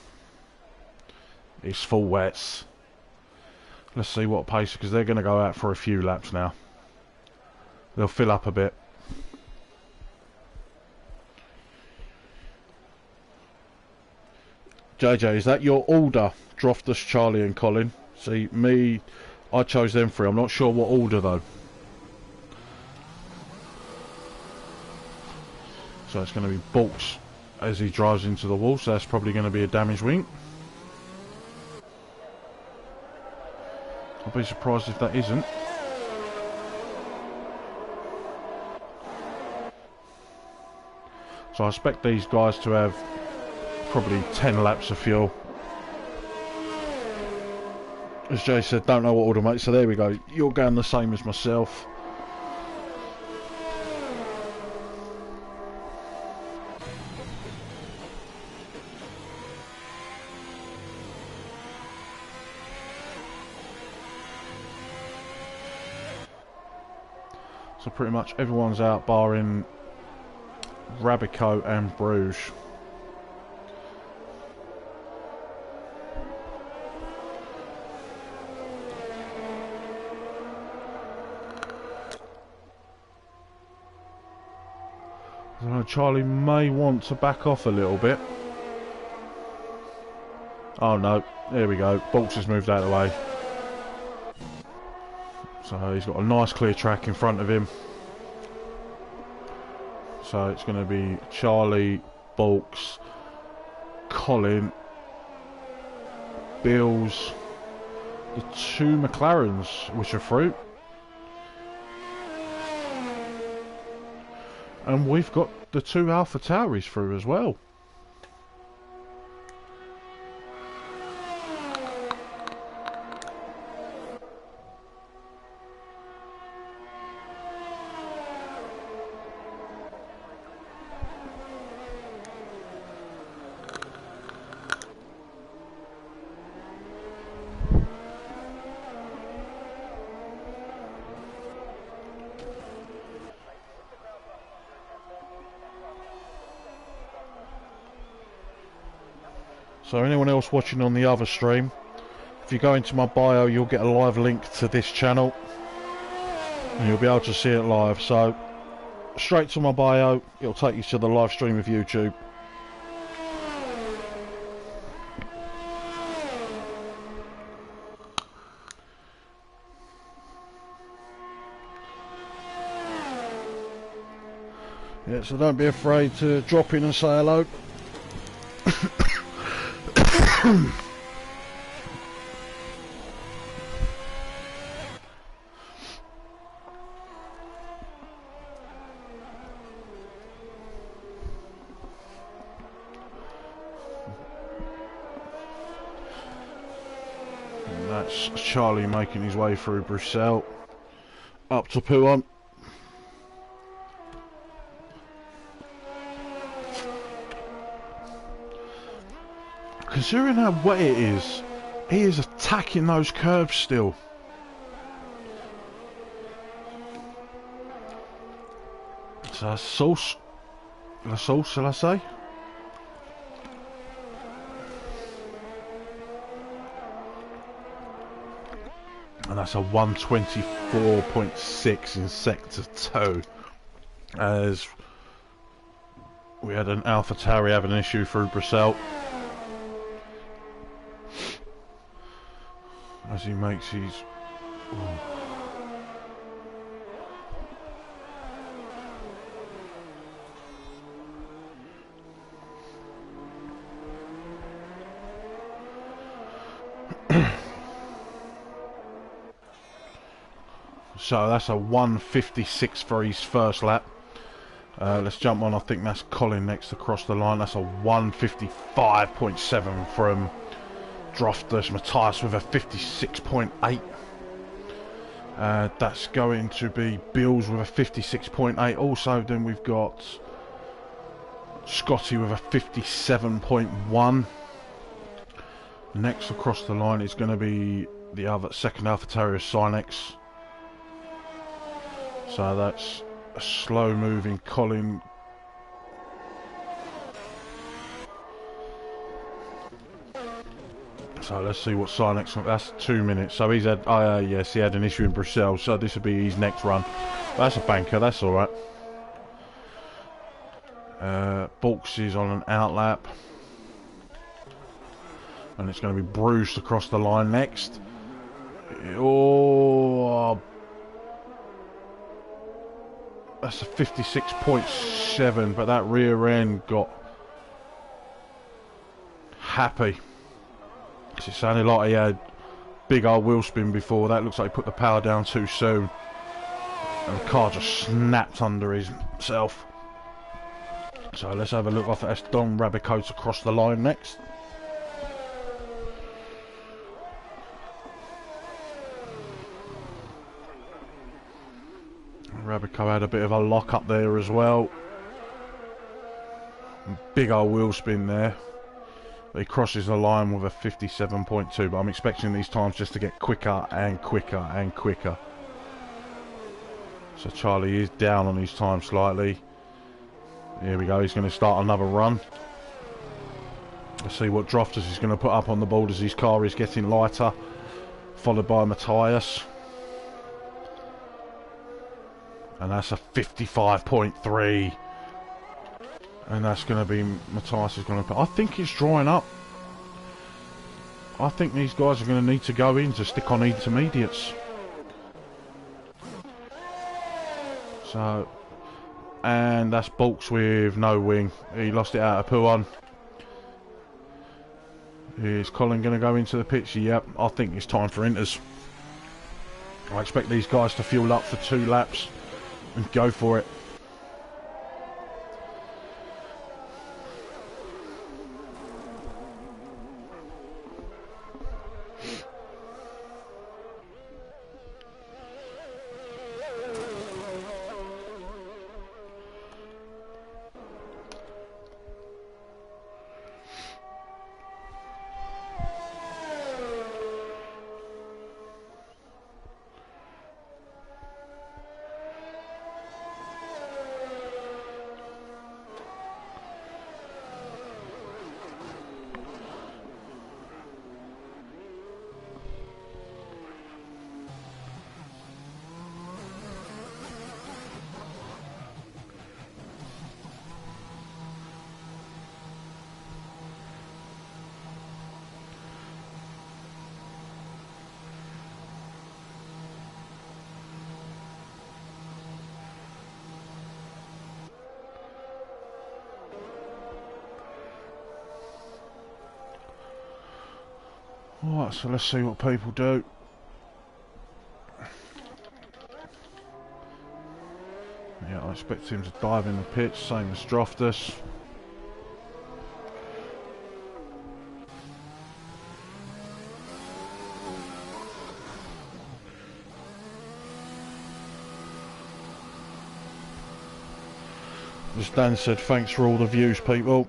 It's full wets. Let's see what pace, because they're going to go out for a few laps now. They'll fill up a bit. JJ, is that your order? Droftus, Charlie and Colin. See, me, I chose them three. I'm not sure what order though. So it's going to be Bolts as he drives into the wall, so that's probably going to be a damaged wing. I'll be surprised if that isn't. So I expect these guys to have probably 10 laps of fuel. As Jay said, don't know what order, mate. So there we go. You're going the same as myself. So pretty much everyone's out barring Rabico and Bruges. So Charlie may want to back off a little bit. Oh no, there we go. Bolts has moved out of the way. So he's got a nice clear track in front of him. So it's going to be Charlie, Bolts, Colin, Bills, the two McLarens, which are through. And we've got the two Alpha Tauris through as well. So anyone else watching on the other stream, if you go into my bio, you'll get a live link to this channel and you'll be able to see it live. So straight to my bio, it'll take you to the live stream of YouTube. Yeah, so don't be afraid to drop in and say hello. And that's Charlie making his way through Bruxelles up to Pouhon. Considering how wet it is, he is attacking those curves still. So that's sauce. La sauce, shall I say? And that's a 124.6 in sector 2. As we had an AlphaTauri having an issue through Bruxelles. As he makes his... So that's a 156 for his first lap. Let's jump on. I think that's Colin next across the line. That's a 155.7 from Droftus. Matthias with a 56.8. That's going to be Bills with a 56.8. Also, then we've got Scotty with a 57.1. Next across the line is going to be the other second AlphaTauri Sinex. So that's a slow moving Colin. So So let's see what Sinex. That's 2 minutes. So he's had. Yes, he had an issue in Brussels. So this will be his next run. That's a banker. That's all right. Bulks is on an outlap, and it's going to be bruised across the line next. Oh, that's a 56.7, but that rear end got happy. It sounded like he had big old wheel spin before. That looks like he put the power down too soon, and the car just snapped under himself. So let's have a look off at Don Rabicote across the line next. Rabico had a bit of a lock up there as well. Big old wheel spin there. But he crosses the line with a 57.2, but I'm expecting these times just to get quicker and quicker and quicker. So Charlie is down on his time slightly. Here we go, he's going to start another run. Let's see what drafters he's going to put up on the board as his car is getting lighter. Followed by Matthias. And that's a 55.3. And that's going to be, Matthias is going to put, I think it's drying up. I think these guys are going to need to go in to stick on intermediates. So, and that's Bulks with no wing. He lost it out of Puan. Is Colin going to go into the pits? Yep, I think it's time for inters. I expect these guys to fuel up for 2 laps and go for it. Alright, so let's see what people do. Yeah, I expect him to dive in the pits, same as Droftus. As Dan said, thanks for all the views, people.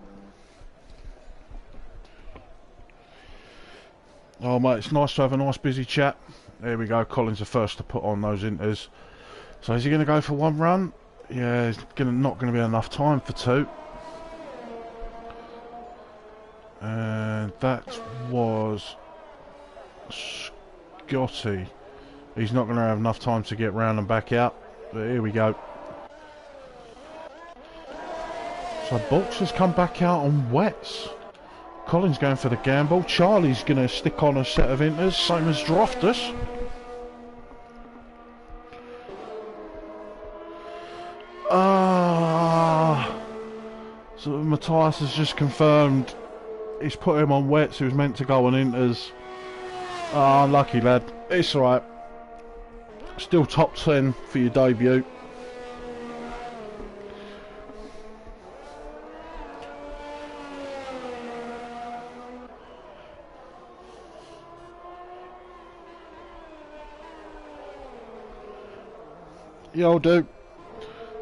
Oh mate, it's nice to have a nice busy chat. There we go, Colin's the first to put on those inters. So is he going to go for 1 run? Yeah, it's not going to be enough time for 2. And that was Scotty. He's not going to have enough time to get round and back out. But here we go. So Bulks has come back out on wets. Colin's going for the gamble. Charlie's going to stick on a set of inters, same as Droftus. So Matthias has just confirmed he's put him on wets. He was meant to go on inters. Unlucky lad. It's alright. Still top 10 for your debut. Yeah, I'll do.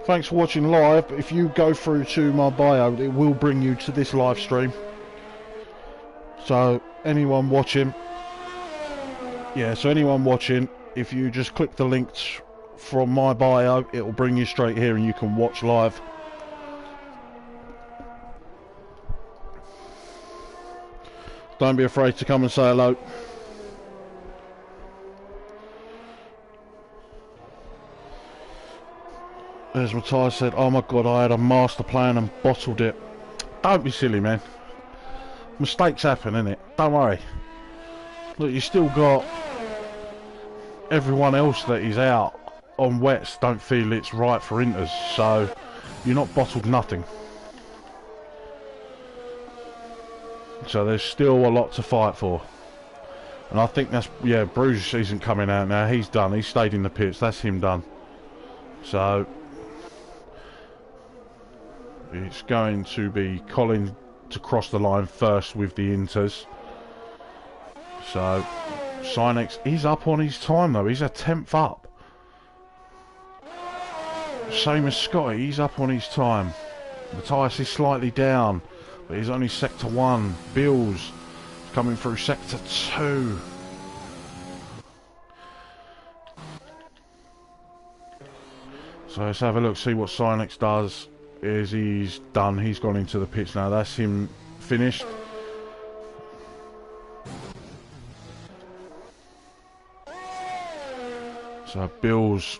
Thanks for watching live. If you go through to my bio, it will bring you to this live stream. So anyone watching, if you just click the links from my bio, it will bring you straight here and you can watch live. Don't be afraid to come and say hello. As Matthias said, oh my god, I had a master plan and bottled it. Don't be silly, man. Mistakes happen, innit? Don't worry. Look, you still got everyone else that is out on wets don't feel it's right for inters, so you're not bottled nothing. So there's still a lot to fight for. And I think that's, yeah, Bruges isn't coming out now. He's done. He stayed in the pits. That's him done. So it's going to be Colin to cross the line first with the inters. So Sinex, he's up on his time though. He's a 10th up. Same as Scotty, he's up on his time. Matthias is slightly down, but he's only sector 1. Bill's coming through sector 2. So let's have a look, see what Sinex does. Is he's done, he's gone into the pits now. That's him finished. So Bill's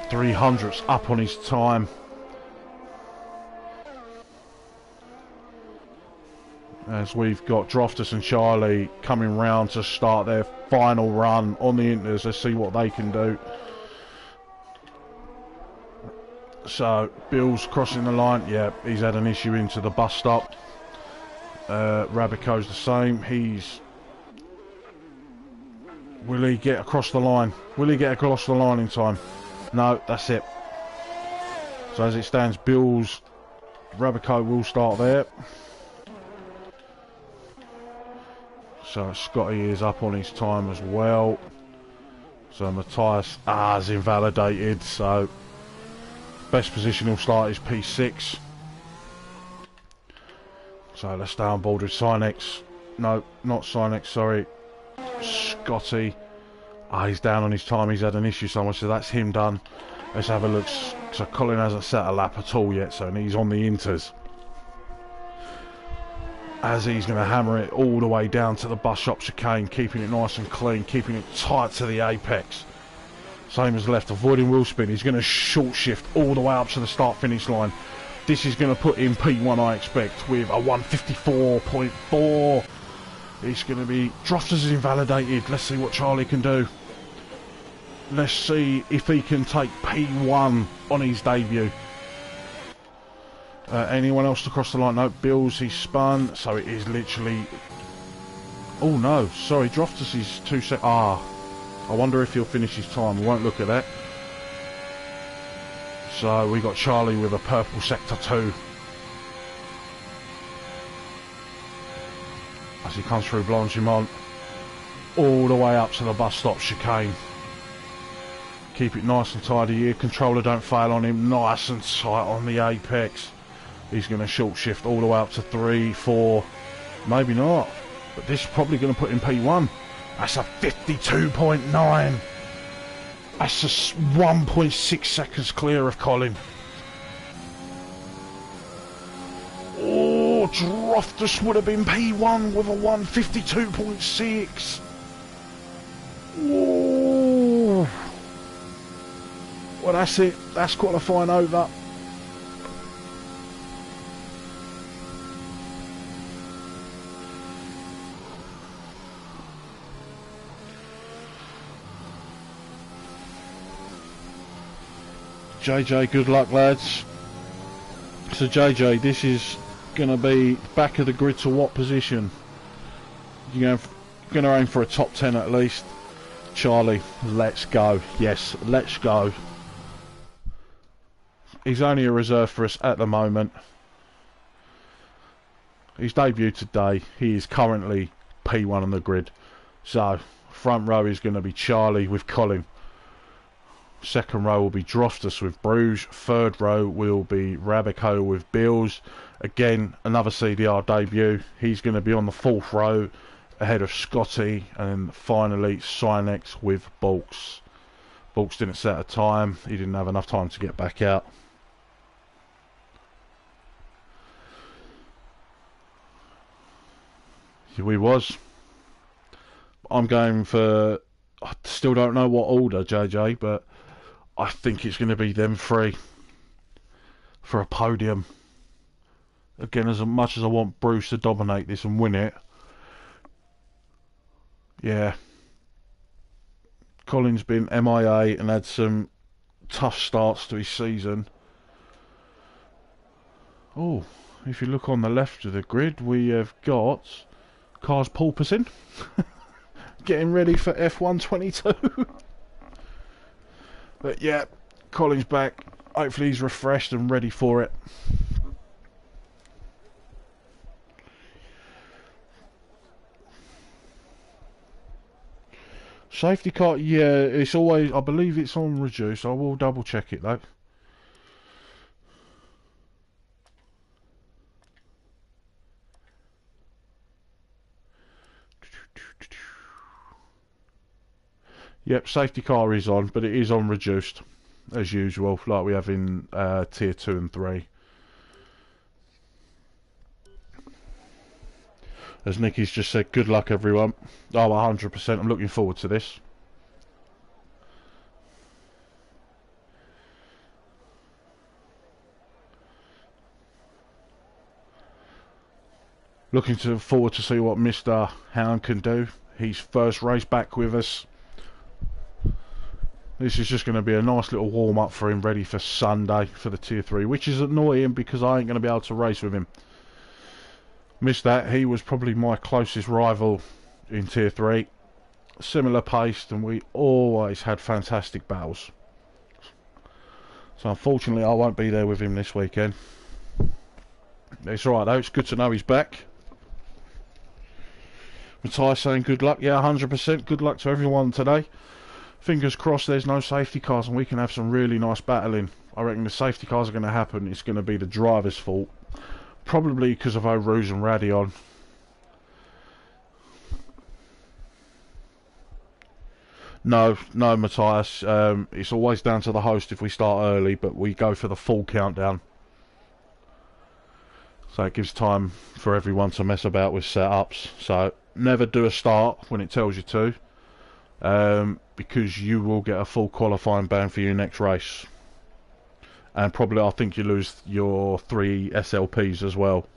300's up on his time. As we've got Droftus and Charlie coming round to start their final run on the inters. Let's see what they can do. So Bill's crossing the line. Yeah, he's had an issue into the bus stop. Rabico's the same. Will he get across the line? Will he get across the line in time? No, that's it. So as it stands, Rabico will start there. So Scotty is up on his time as well. So Matthias is invalidated. So best position he'll start is P6. So let's stay on board with Sinex. No, not Sinex, sorry. Scotty. He's down on his time. He's had an issue somewhere, so that's him done. Let's have a look. So Colin hasn't set a lap at all yet, so he's on the inters. As he's going to hammer it all the way down to the bus shop chicane, keeping it nice and clean, keeping it tight to the apex. Same as left, avoiding wheel spin. He's going to short shift all the way up to the start finish line. This is going to put in P1, I expect, with a 154.4. It's going to be... Droftus is invalidated. Let's see what Charlie can do. Let's see if he can take P1 on his debut. Anyone else to cross the line? No, Bill's, he's spun. So it is literally... Oh no, sorry, Droftus is 2 seconds. I wonder if he'll finish his time. We won't look at that. So we got Charlie with a purple sector 2. As he comes through Blanchimont, all the way up to the bus stop chicane. Keep it nice and tidy here. Controller don't fail on him. Nice and tight on the apex. He's going to short shift all the way up to 3, 4. Maybe not. But this is probably going to put in P1. That's a 52.9. That's just 1.6 seconds clear of Colin. Oh, Droftus would have been P1 with a 152.6. Oh. Well, that's it. That's qualifying over. JJ, good luck, lads. So JJ, this is going to be back of the grid to what position? You're going to aim for a top 10 at least. Charlie, let's go. Yes, let's go. He's only a reserve for us at the moment. He's debuted today. He is currently P1 on the grid. So, front row is going to be Charlie with Colin. Second row will be Droftus with Bruges. Third row will be Rabico with Bills. Again, another CDR debut. He's going to be on the fourth row ahead of Scotty. And finally, Sinex with Bulks. Bulks didn't set a time. He didn't have enough time to get back out. We was. I'm going for... I still don't know what order, JJ, but I think it's going to be them three for a podium. Again, as much as I want Bruce to dominate this and win it, yeah. Colin's been MIA and had some tough starts to his season. Oh, if you look on the left of the grid, we have got cars porpoising. Getting ready for F1 22. But yeah, Colin's back. Hopefully he's refreshed and ready for it. Safety car, yeah, it's always, I believe it's on reduce. I will double check it though. Yep, safety car is on, but it is on reduced, as usual, like we have in Tier 2 and 3. As Nicky's just said, good luck everyone. Oh, 100%, I'm looking forward to this. Looking forward to see what Mr. Hound can do. His first race back with us. This is just going to be a nice little warm-up for him, ready for Sunday for the Tier 3, which is annoying because I ain't going to be able to race with him. Missed that. He was probably my closest rival in Tier 3. Similar paced, and we always had fantastic battles. So unfortunately I won't be there with him this weekend. It's alright though, it's good to know he's back. Matthias saying good luck. Yeah, 100%. Good luck to everyone today. Fingers crossed there's no safety cars and we can have some really nice battling. I reckon the safety cars are going to happen. It's going to be the driver's fault. Probably because of O'Roos and Radion. No, Matthias. It's always down to the host if we start early, but we go for the full countdown. So it gives time for everyone to mess about with setups. So never do a start when it tells you to. Because you will get a full qualifying ban for your next race. And probably I think you lose your 3 SLPs as well.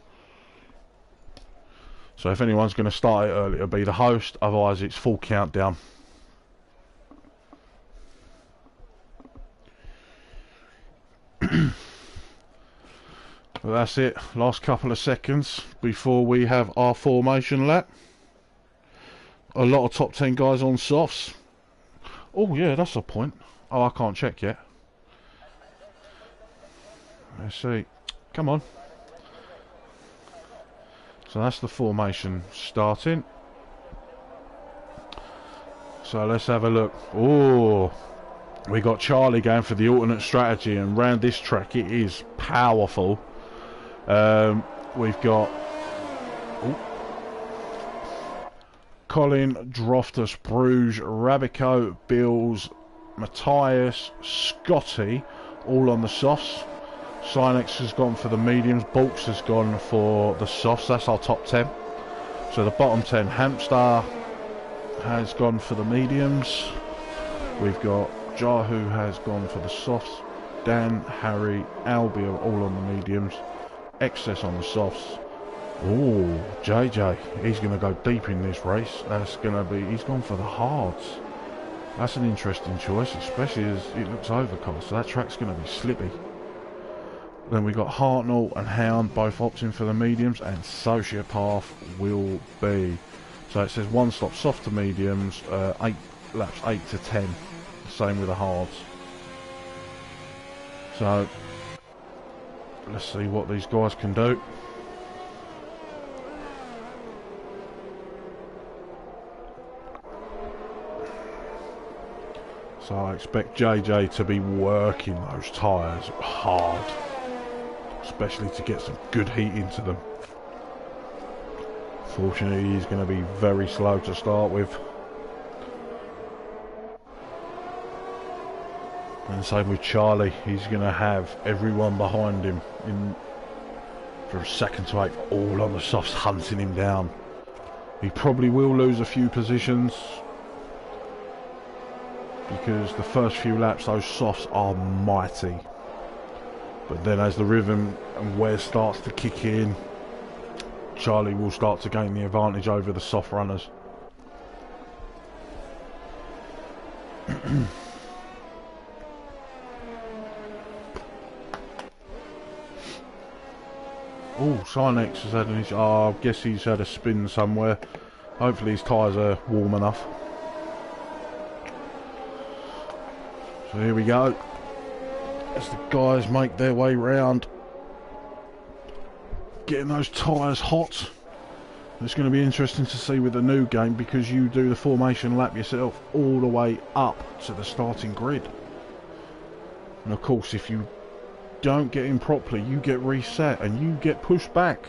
So if anyone's going to start it early, it'll be the host. Otherwise it's full countdown. But that's it. Last couple of seconds before we have our formation lap. A lot of top 10 guys on softs. Oh yeah, that's a point. Oh, I can't check yet. Let's see. Come on. So that's the formation starting. So let's have a look. Oh, we got Charlie going for the alternate strategy, and round this track it is powerful. We've got Colin, Droftus, Bruges, Rabico, Bills, Matthias, Scotty, all on the softs. Sinex has gone for the mediums. Bulks has gone for the softs. That's our top 10. So the bottom 10, Hamster has gone for the mediums. We've got Jahu has gone for the softs. Dan, Harry, Albi are all on the mediums. Excess on the softs. Oh, JJ, he's going to go deep in this race. That's going to be, he's gone for the hards. That's an interesting choice, especially as it looks overcast. So that track's going to be slippy. Then we got Hartnell and Hound both opting for the mediums, and Sociopath will be. So it says one stop soft to mediums, 8 laps 8 to 10. Same with the hards. So let's see what these guys can do. So I expect JJ to be working those tyres hard, especially to get some good heat into them. Fortunately, he's going to be very slow to start with. And same with Charlie, he's going to have everyone behind him in from second to 8th, all on the softs, hunting him down. He probably will lose a few positions because the first few laps those softs are mighty, but then as the rhythm and wear starts to kick in, Charlie will start to gain the advantage over the soft runners. Oh, Sinex has had an issue. Oh, I guess he's had a spin somewhere. Hopefully his tyres are warm enough. So here we go. As the guys make their way round, getting those tyres hot. It's going to be interesting to see with the new game, because you do the formation lap yourself all the way up to the starting grid. And of course, if you don't get in properly, you get reset and you get pushed back.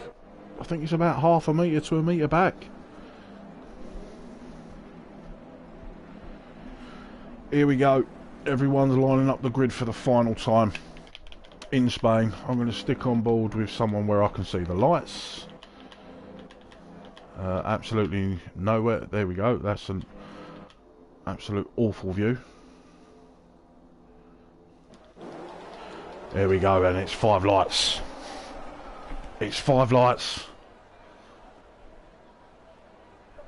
I think it's about half a metre to a metre back. Here we go. Everyone's lining up the grid for the final time in Spain. I'm going to stick on board with someone where I can see the lights. Absolutely nowhere. There we go. That's an absolute awful view. There we go, and it's 5 lights. It's 5 lights.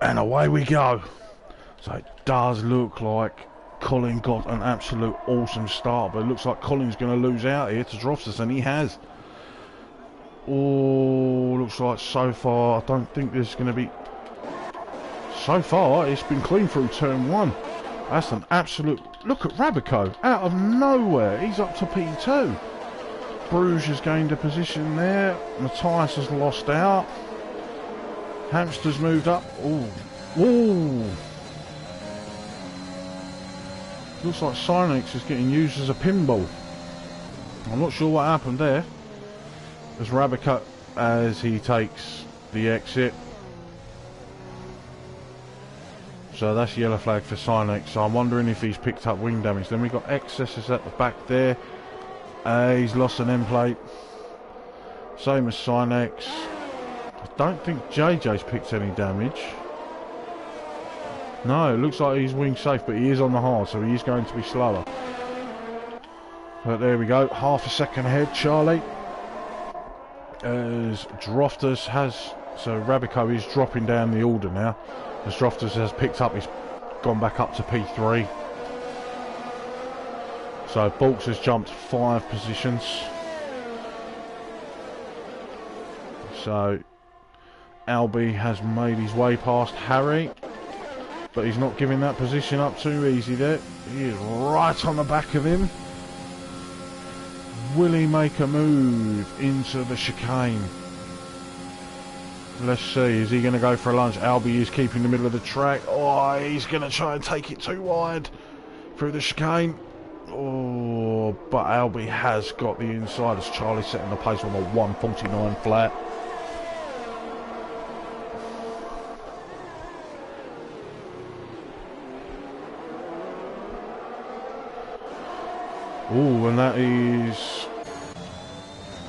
And away we go. So it does look like Colin got an absolute awesome start, but it looks like Colin's going to lose out here to Droftus, and he has. Oh, looks like so far, I don't think there's going to be... So far, it's been clean through turn 1. That's an absolute... Look at Rabico, out of nowhere. He's up to P2. Bruges has gained a position there. Matthias has lost out. Hamster's moved up. Ooh. Ooh. Looks like Sinex is getting used as a pinball. I'm not sure what happened there. As Rabico, as he takes the exit. So that's yellow flag for Sinex. So I'm wondering if he's picked up wing damage. Then we've got excesses at the back there. He's lost an end plate. Same as Sinex. I don't think JJ's picked any damage. No, it looks like he's wing safe, but he is on the hard, so he is going to be slower. But there we go, half a second ahead, Charlie. As Droftus has... So Rabico is dropping down the order now. As Droftus has picked up, he's gone back up to P3. So Balks has jumped 5 positions. So Albie has made his way past Harry, but he's not giving that position up too easy there. He is right on the back of him. Will he make a move into the chicane? Let's see, is he going to go for a lunge? Albie is keeping the middle of the track. Oh, he's going to try and take it too wide through the chicane. Oh, but Albie has got the inside as Charlie setting the pace on a 1:49 flat. Oh, and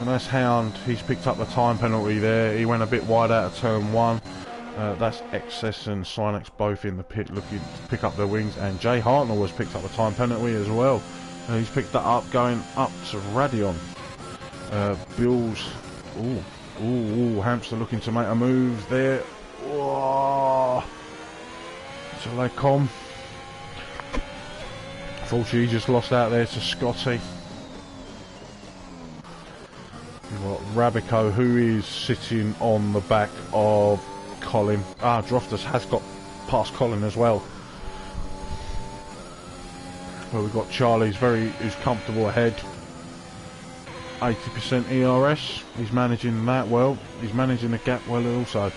that's Hound. He's picked up the time penalty there. He went a bit wide out of turn 1. That's Excess and Sinex both in the pit looking to pick up their wings, and Jay Hartnell has picked up a time penalty as well. He's picked that up going up to Radion. Bills. Ooh, Hamster looking to make a move there. Oh, to Lecom. Unfortunately, he just lost out there to Scotty. We've got Rabico, who is sitting on the back of Colin. Droftus has got past Colin as well. Well, we've got Charlie's who's comfortable ahead. 80% ERS. He's managing that well. He's managing the gap well also.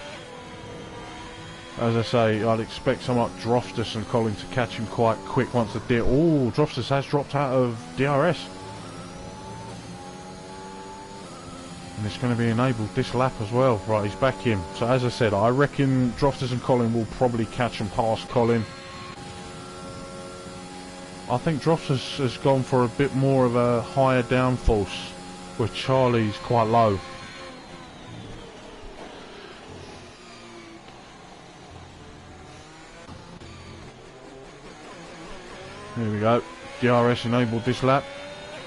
As I say, I'd expect someone like Droftus and Colin to catch him quite quick once the Droftus has dropped out of DRS. And it's going to be enabled this lap as well. Right, he's back in. So as I said, I reckon Droftus and Colin will probably catch him past Colin. I think Droftus has gone for a bit more of a higher downforce, where Charlie's quite low. Here we go. DRS enabled this lap.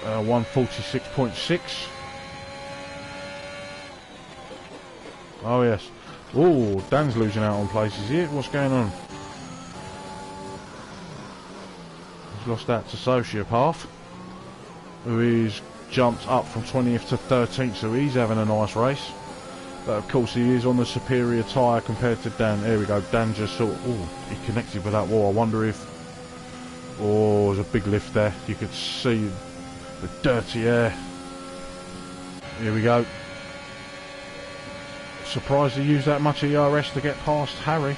146.6. Oh yes. Oh, Dan's losing out on places here. What's going on? He's lost out to Sociopath, who is jumped up from 20th to 13th, so he's having a nice race. But of course he is on the superior tyre compared to Dan. There we go. Dan just sort of... Oh, he connected with that wall. I wonder if... Oh, there's a big lift there. You could see the dirty air. Here we go. Surprised he used that much ERS to get past Harry.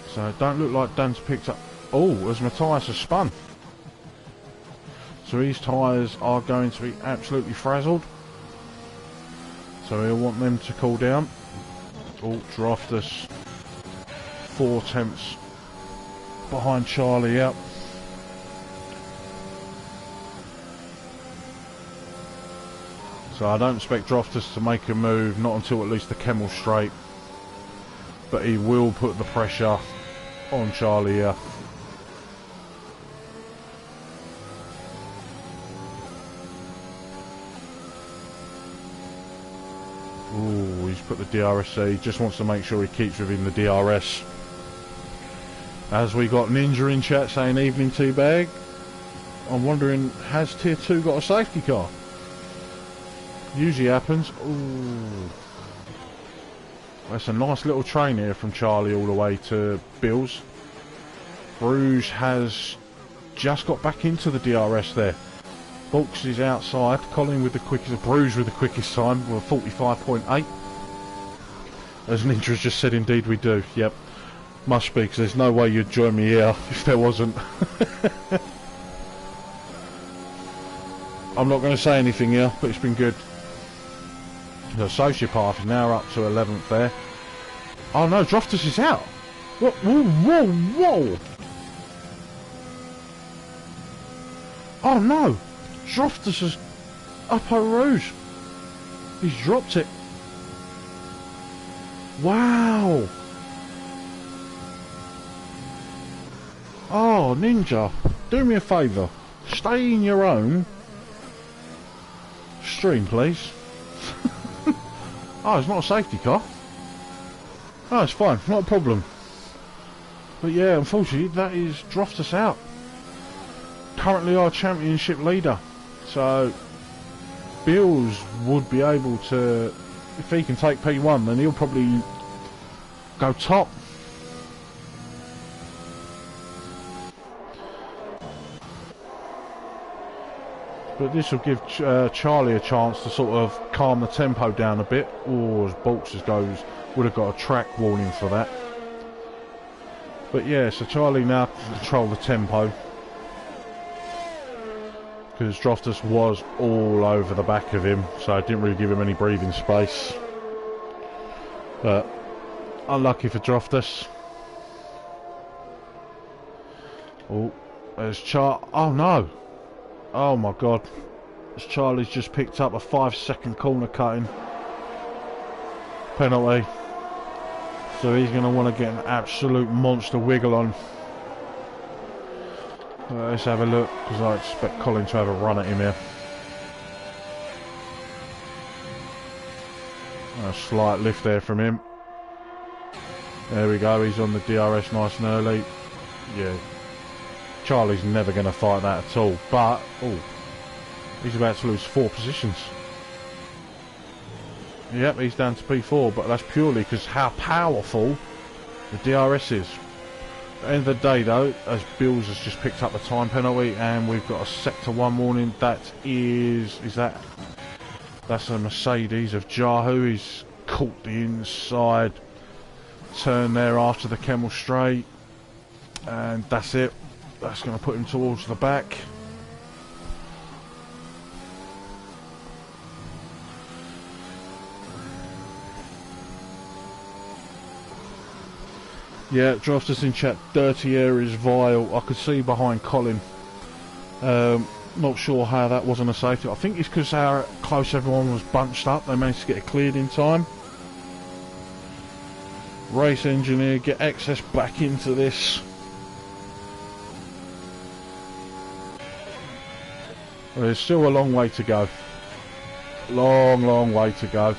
So it don't look like Dan's picked up... Oh, as Matthias has spun. So his tyres are going to be absolutely frazzled. So he'll want them to cool down. Oh, Droftus 4 tenths behind Charlie out. So I don't expect Droftus to make a move, not until at least the Kemmel straight. But he will put the pressure on Charlie here. Ooh, he's put the DRS. He just wants to make sure he keeps within the DRS. As we got Ninja in chat saying evening T-Bag. I'm wondering, has Tier 2 got a safety car? Usually happens. Ooh. That's a nice little train here from Charlie all the way to Bill's. Bruges has just got back into the DRS there. Bulks is outside. Colin with the quickest, Bruges with the quickest time with 45.8. As Ninja's just said, indeed we do. Yep. Must be, because there's no way you'd join me here if there wasn't. I'm not going to say anything here, but it's been good. The Sociopath is now up to 11th there. Oh no, Droftus is out. What? Whoa, whoa, whoa. Oh no. Droftus is up a Rouge. He's dropped it. Wow. Oh, Ninja, do me a favour. Stay in your own stream, please. Oh, it's not a safety car. Oh, it's fine, not a problem. But yeah, unfortunately, that is Droftus out. Currently our championship leader. So, Bills would be able to, if he can take P1, then he'll probably go top. But this will give Charlie a chance to sort of calm the tempo down a bit. Or as Bolts goes, would have got a track warning for that. But yeah, so Charlie now can control the tempo. Because Droftus was all over the back of him, so it didn't really give him any breathing space. But unlucky for Droftus. Oh, there's oh no! Oh my god. As Charlie's just picked up a 5-second corner cutting. Penalty. So he's going to want to get an absolute monster wiggle on. Let's have a look, because I expect Colin to have a run at him here. A slight lift there from him. There we go, he's on the DRS nice and early. Yeah. Charlie's never going to fight that at all, but oh, he's about to lose 4 positions. Yep, he's down to P4, but that's purely because how powerful the DRS is. At the end of the day though, as Bills has just picked up a time penalty and we've got a sector 1 warning. That that's a Mercedes of Jahu. He's caught the inside turn there after the Kemmel straight, and that's it. That's going to put him towards the back. Yeah, Droftus in chat, dirty air is vile. I could see behind Colin. Not sure how that wasn't a safety. I think it's because how close everyone was bunched up. They managed to get it cleared in time. Race engineer, get access back into this. Well, there's still a long way to go. Long way to go.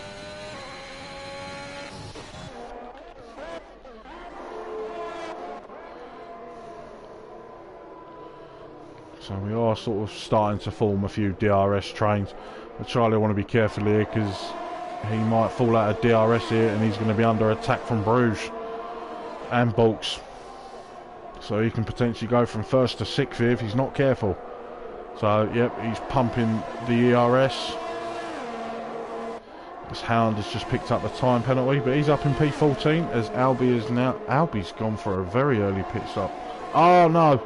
So we are sort of starting to form a few DRS trains. But Charlie, want to be careful here because he might fall out of DRS here and he's going to be under attack from Bruges and Bulks. So he can potentially go from 1st to 6th here if he's not careful. So, yep, he's pumping the ERS. This Hound has just picked up the time penalty, but he's up in P14 as Albie is now... Albie's gone for a very early pit stop. Oh, no!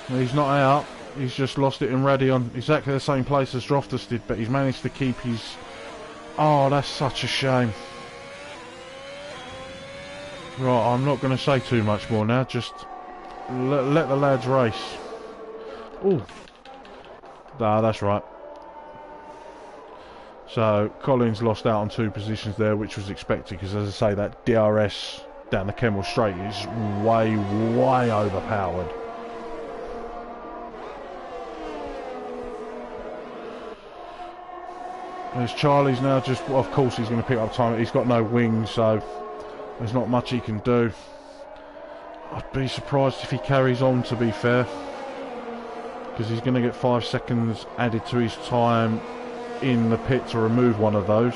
He's not out. He's just lost it in Radion. Exactly the same place as Droftus did, but he's managed to keep his... Oh, that's such a shame. Right, I'm not going to say too much more now. Just let the lads race. Oh. Nah, that's right. So, Collins lost out on 2 positions there, which was expected, because as I say, that DRS down the Kemmel Straight is way overpowered. There's Charlie's now just, well, of course he's going to pick up time. He's got no wings, so there's not much he can do. I'd be surprised if he carries on, to be fair, because he's going to get 5 seconds added to his time in the pit to remove one of those.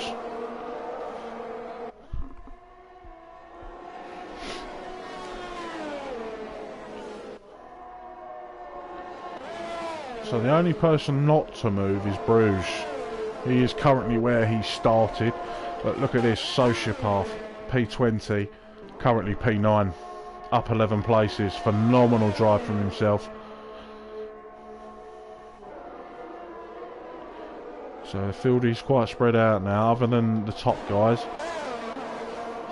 So the only person not to move is Bruges. He is currently where he started, but look at this, Sociopath, P20, currently P9, up 11 places, phenomenal drive from himself. So the field is quite spread out now, other than the top guys.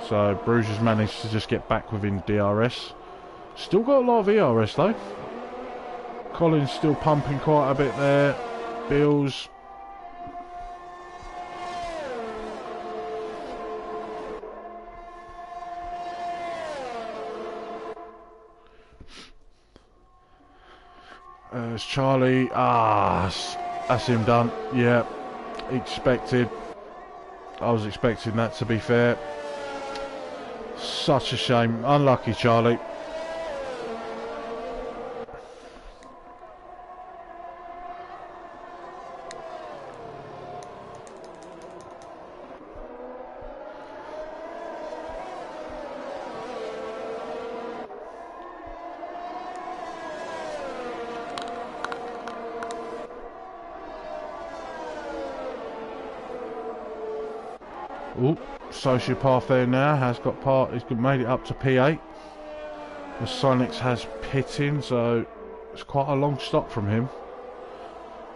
So Bruges has managed to just get back within DRS. Still got a lot of ERS though. Collins still pumping quite a bit there. Bills. There's Charlie. That's him done. Yeah, expected. I was expecting that, to be fair. Such a shame. Unlucky, Charlie. Oh, Sociopath there now has got he's made it up to P8. The Sonics has pit in, so it's quite a long stop from him.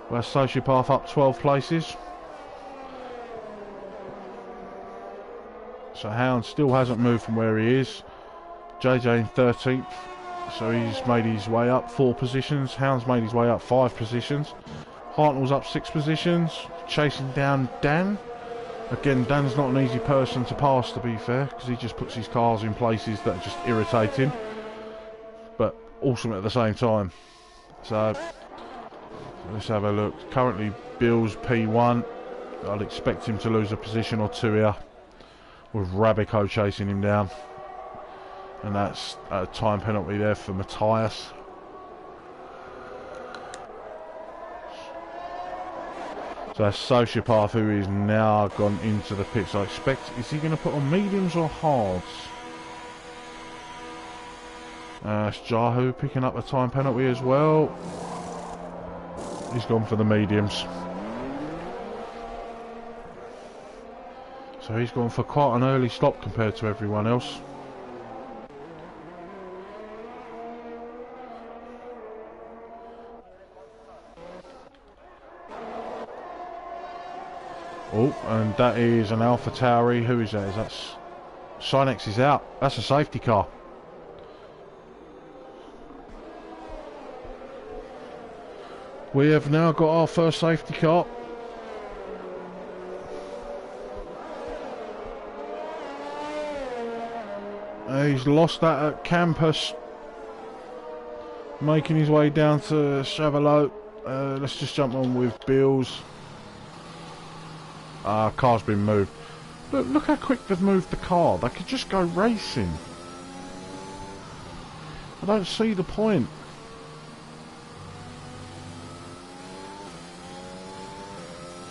Whereas Sociopath up 12 places. So Hound still hasn't moved from where he is. JJ in 13th, so he's made his way up 4 positions. Hound's made his way up 5 positions. Hartnell's up 6 positions, chasing down Dan. Again, Dan's not an easy person to pass, to be fair, because he just puts his cars in places that are just irritating, but awesome at the same time. So, let's have a look. Currently, Bill's P1. I'd expect him to lose a position or 2 here, with Rabico chasing him down. And that's a time penalty there for Matthias. So that's Sociopath, who is now gone into the pits. I expect, is he going to put on mediums or hards? It's Jahu picking up a time penalty as well. He's gone for the mediums. So he's gone for quite an early stop compared to everyone else. Oh, and that is an Alpha Tauri. Who is that? Is that Sinex is out. That's a safety car. We have now got our first safety car. He's lost that at campus. Making his way down to Chavalo. Let's just jump on with Bills. Car's been moved. Look how quick they've moved the car. They could just go racing. I don't see the point.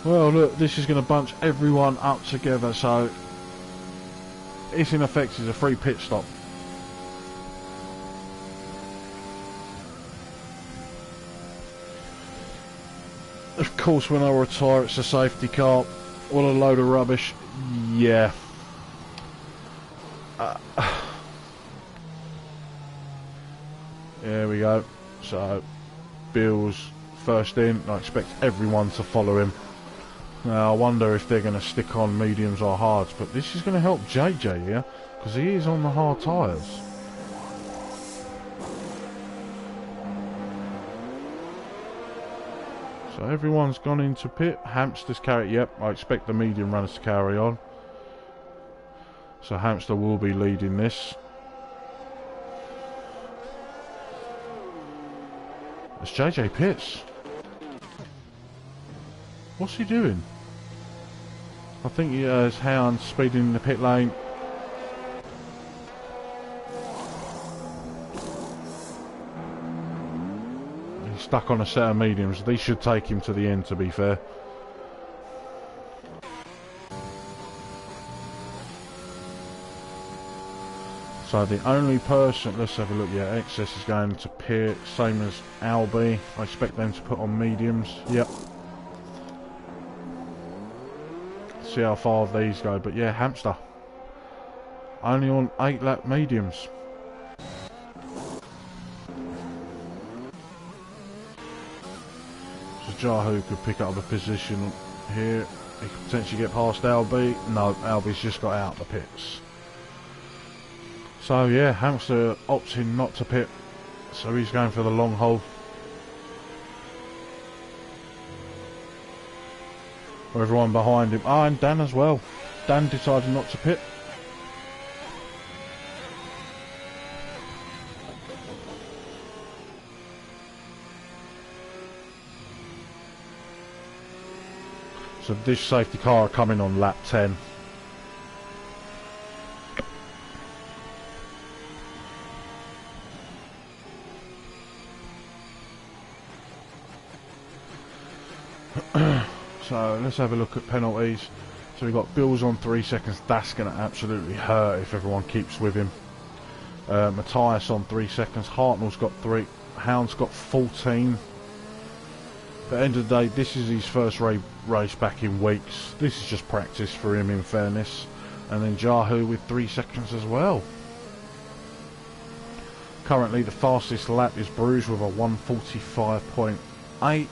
Well, look, this is going to bunch everyone up together, so it's in effect is a free pit stop. Of course, when I retire, it's a safety car. What a load of rubbish. Yeah. There we go. So, Bill's first in. I expect everyone to follow him. Now, I wonder if they're going to stick on mediums or hards, but this is going to help JJ here, because he is on the hard tyres. So everyone's gone into pit. Hamster's carry. Yep, I expect the medium runners to carry on. So Hamster will be leading this. It's JJ Pitts. What's he doing? I think he has Hound speeding in the pit lane. He's stuck on a set of mediums. These should take him to the end, to be fair. So the only person, let's have a look, yeah, Excess is going to pit, same as Albie. I expect them to put on mediums. Yep. See how far these go, but yeah, Hamster only on 8 lap mediums. So Jahu could pick up a position here. He could potentially get past Albie. No, Albie's just got out the pits. So yeah, Hamster opting not to pit, so he's going for the long haul. Everyone behind him. Ah, and Dan as well. Dan decided not to pit. So this safety car coming on lap 10. So let's have a look at penalties. So we've got Bills on 3 seconds. That's going to absolutely hurt if everyone keeps with him. Matthias on 3 seconds. Hartnell's got 3. Hound's got 14. At the end of the day, this is his first race back in weeks. This is just practice for him, in fairness. And then Jahu with 3 seconds as well. Currently the fastest lap is Bruges with a 1:45.8.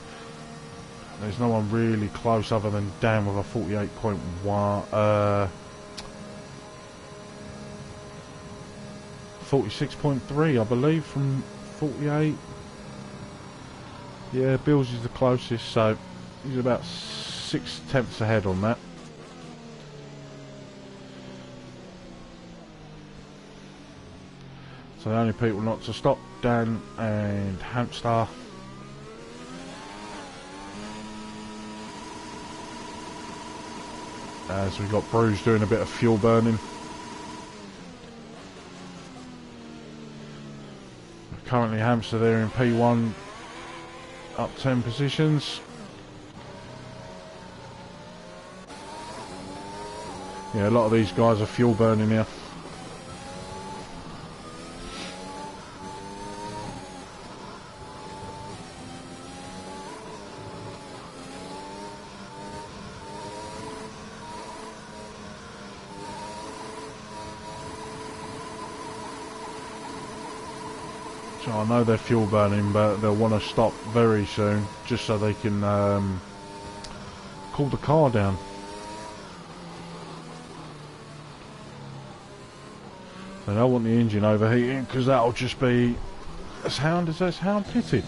There's no one really close other than Dan with a 48.1, 46.3 I believe from 48. Yeah, Bills is the closest, so he's about 6/10 ahead on that. So the only people not to stop, Dan and Hamster. As we've got Bruce doing a bit of fuel burning. Currently Hamster there in P1, up 10 positions. Yeah, a lot of these guys are fuel burning here. So I know they're fuel burning, but they'll want to stop very soon, just so they can cool the car down. They don't want the engine overheating, because that'll just be... Is Hound pitted?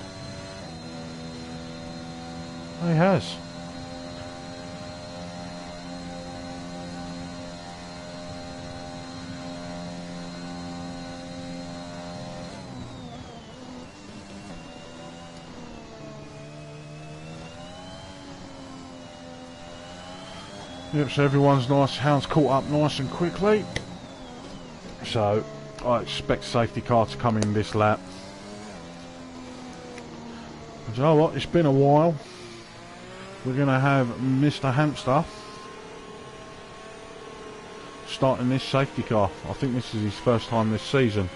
Oh, he has. Yep, so everyone's nice, hounds caught up nice and quickly. So I expect safety car to come in this lap. And you know what, it's been a while. We're going to have Mr. Hamster starting this safety car. I think this is his first time this season.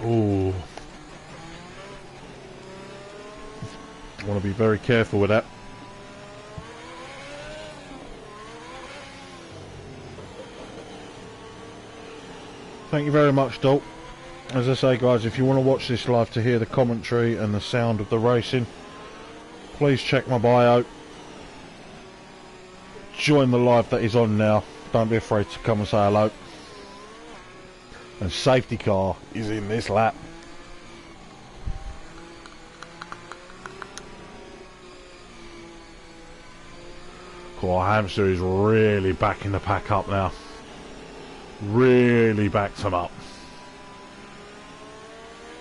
Oh, I want to be very careful with that. Thank you very much, Dolt. As I say, guys, if you want to watch this live to hear the commentary and the sound of the racing, please check my bio. Join the live that is on now. Don't be afraid to come and say hello. And safety car is in this lap. Cool, Hamster is really backing the pack up now. Really backed him up.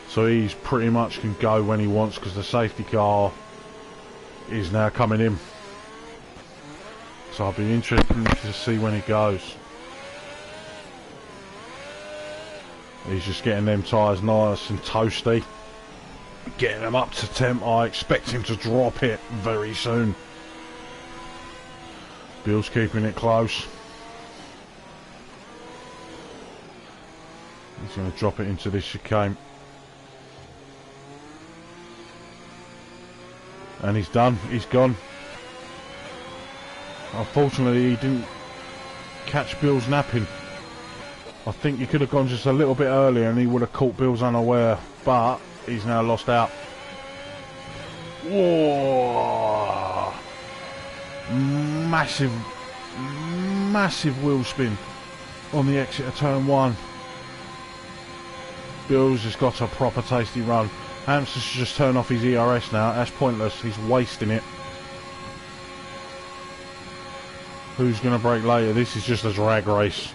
So he's pretty much can go when he wants because the safety car is now coming in. So I'll be interested to see when he goes. He's just getting them tyres nice and toasty. Getting them up to temp. I expect him to drop it very soon. Bill's keeping it close. He's going to drop it into this chicane. And he's done. He's gone. Unfortunately, he didn't catch Bill's napping. I think he could have gone just a little bit earlier and he would have caught Bill's unaware. But he's now lost out. Whoa! Massive, massive wheel spin on the exit of turn 1. Bill's just got a proper tasty run. Hamster should just turn off his ERS now. That's pointless. He's wasting it. Who's going to brake later? This is just a drag race.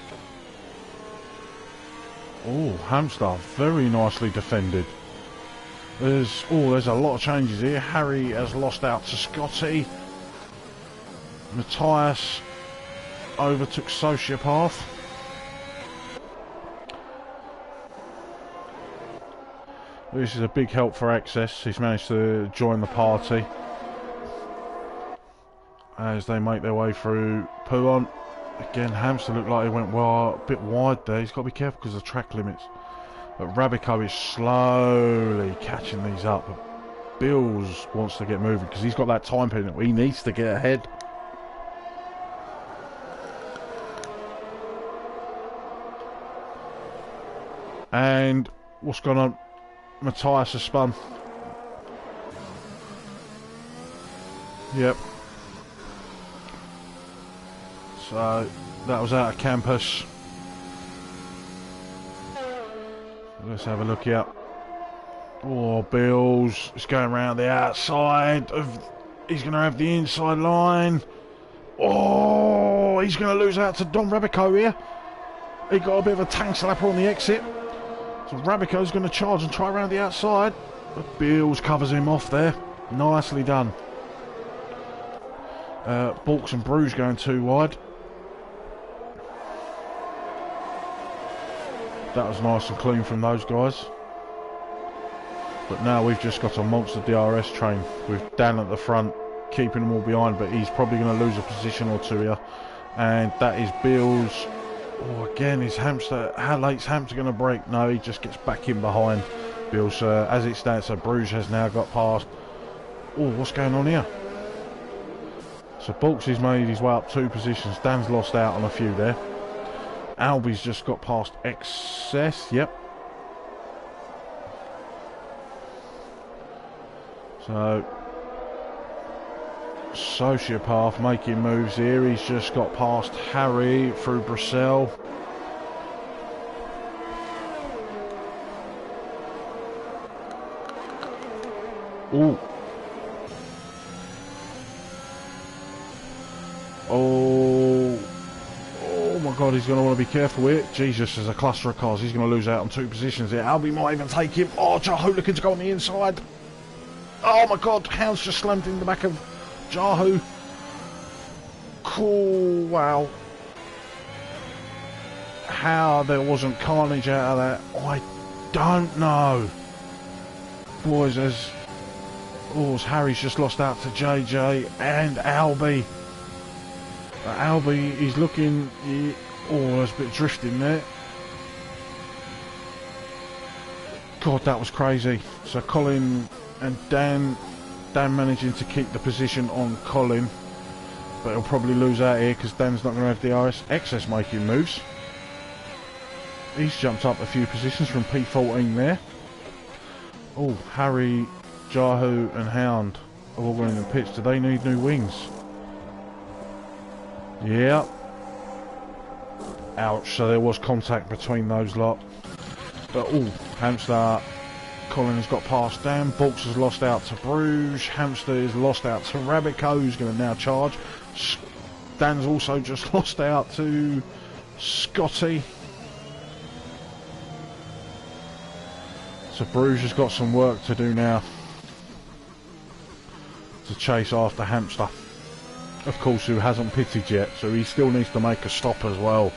Oh, Hamster, very nicely defended. There's a lot of changes here. Harry has lost out to Scotty. Matthias overtook Sociopath. This is a big help for Access. He's managed to join the party as they make their way through Pouon. Again, Hamster looked like he went a bit wide there. He's got to be careful because of track limits. But Rabico is slowly catching these up. But Bills wants to get moving because he's got that time penalty. He needs to get ahead. And what's going on? Matthias has spun. Yep. So that was out of campus. Let's have a look here. Oh, Bills. It's going around the outside of. He's going to have the inside line. Oh, he's going to lose out to Don Rabico here. He got a bit of a tank slapper on the exit. So Rabico's going to charge and try around the outside. But Bills covers him off there. Nicely done. Balks and Bruges going too wide. That was nice and clean from those guys. But now we've just got a monster DRS train with Dan at the front, keeping them all behind. But he's probably going to lose a position or two here. And that is Bills. Oh, again, is Hamster. How late's Hamster going to brake? No, he just gets back in behind Bills. As it stands, so Bruges has now got past. Oh, what's going on here? So Balks has made his way up 2 positions. Dan's lost out on a few there. Albie's just got past Excess. Yep. So Sociopath making moves here. He's just got past Harry through Brussels. Ooh. Oh. Oh my God, he's going to want to be careful here. Jesus, there's a cluster of cars. He's going to lose out on 2 positions here. Albie might even take him. Oh, Jahu looking to go on the inside. Oh my God, Hound's just slammed in the back of Jahu. Cool, wow. How there wasn't carnage out of that, I don't know. Boys, as Harry's just lost out to JJ and Albie. Albie, he's looking... there's a bit of drifting there. God, that was crazy. So Colin and Dan managing to keep the position on Colin. But he'll probably lose out here because Dan's not going to have DRS. Excess making moves. He's jumped up a few positions from P14 there. Oh, Harry, Jahu and Hound are all going in the pits. Do they need new wings? Yeah. Ouch, so there was contact between those lot. But, Hamster, Colin has got past Dan. Bulks has lost out to Bruges. Hamster is lost out to Rabico, who's going to now charge. Dan's also just lost out to Scotty. So Bruges has got some work to do now to chase after Hamster. Of course, who hasn't pitted yet, so he still needs to make a stop as well.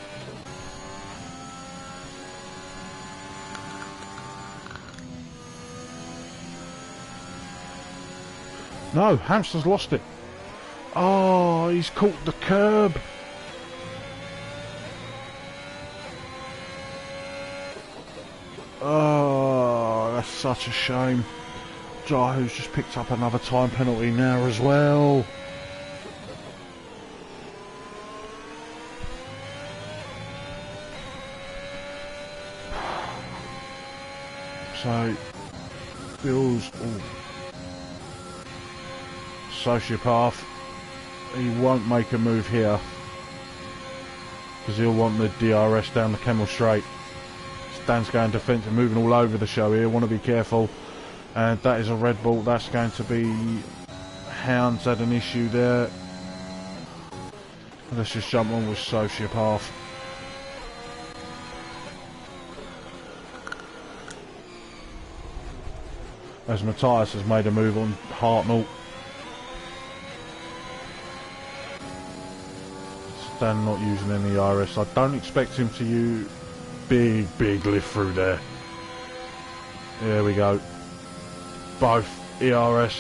No, Hamster's lost it. Oh, he's caught the curb. Oh, that's such a shame. Jahu's just picked up another time penalty now as well. So, Bill's sociopath. He won't make a move here because he'll want the DRS down the Camel Straight. Dan's going defensive, moving all over the show here. Want to be careful. And that is a Red Bull. That's going to be Hound's had an issue there. Let's just jump on with sociopath. As Matthias has made a move on Hartnell. Dan not using any IRS. I don't expect him to use big lift through there. There we go. Both ERS.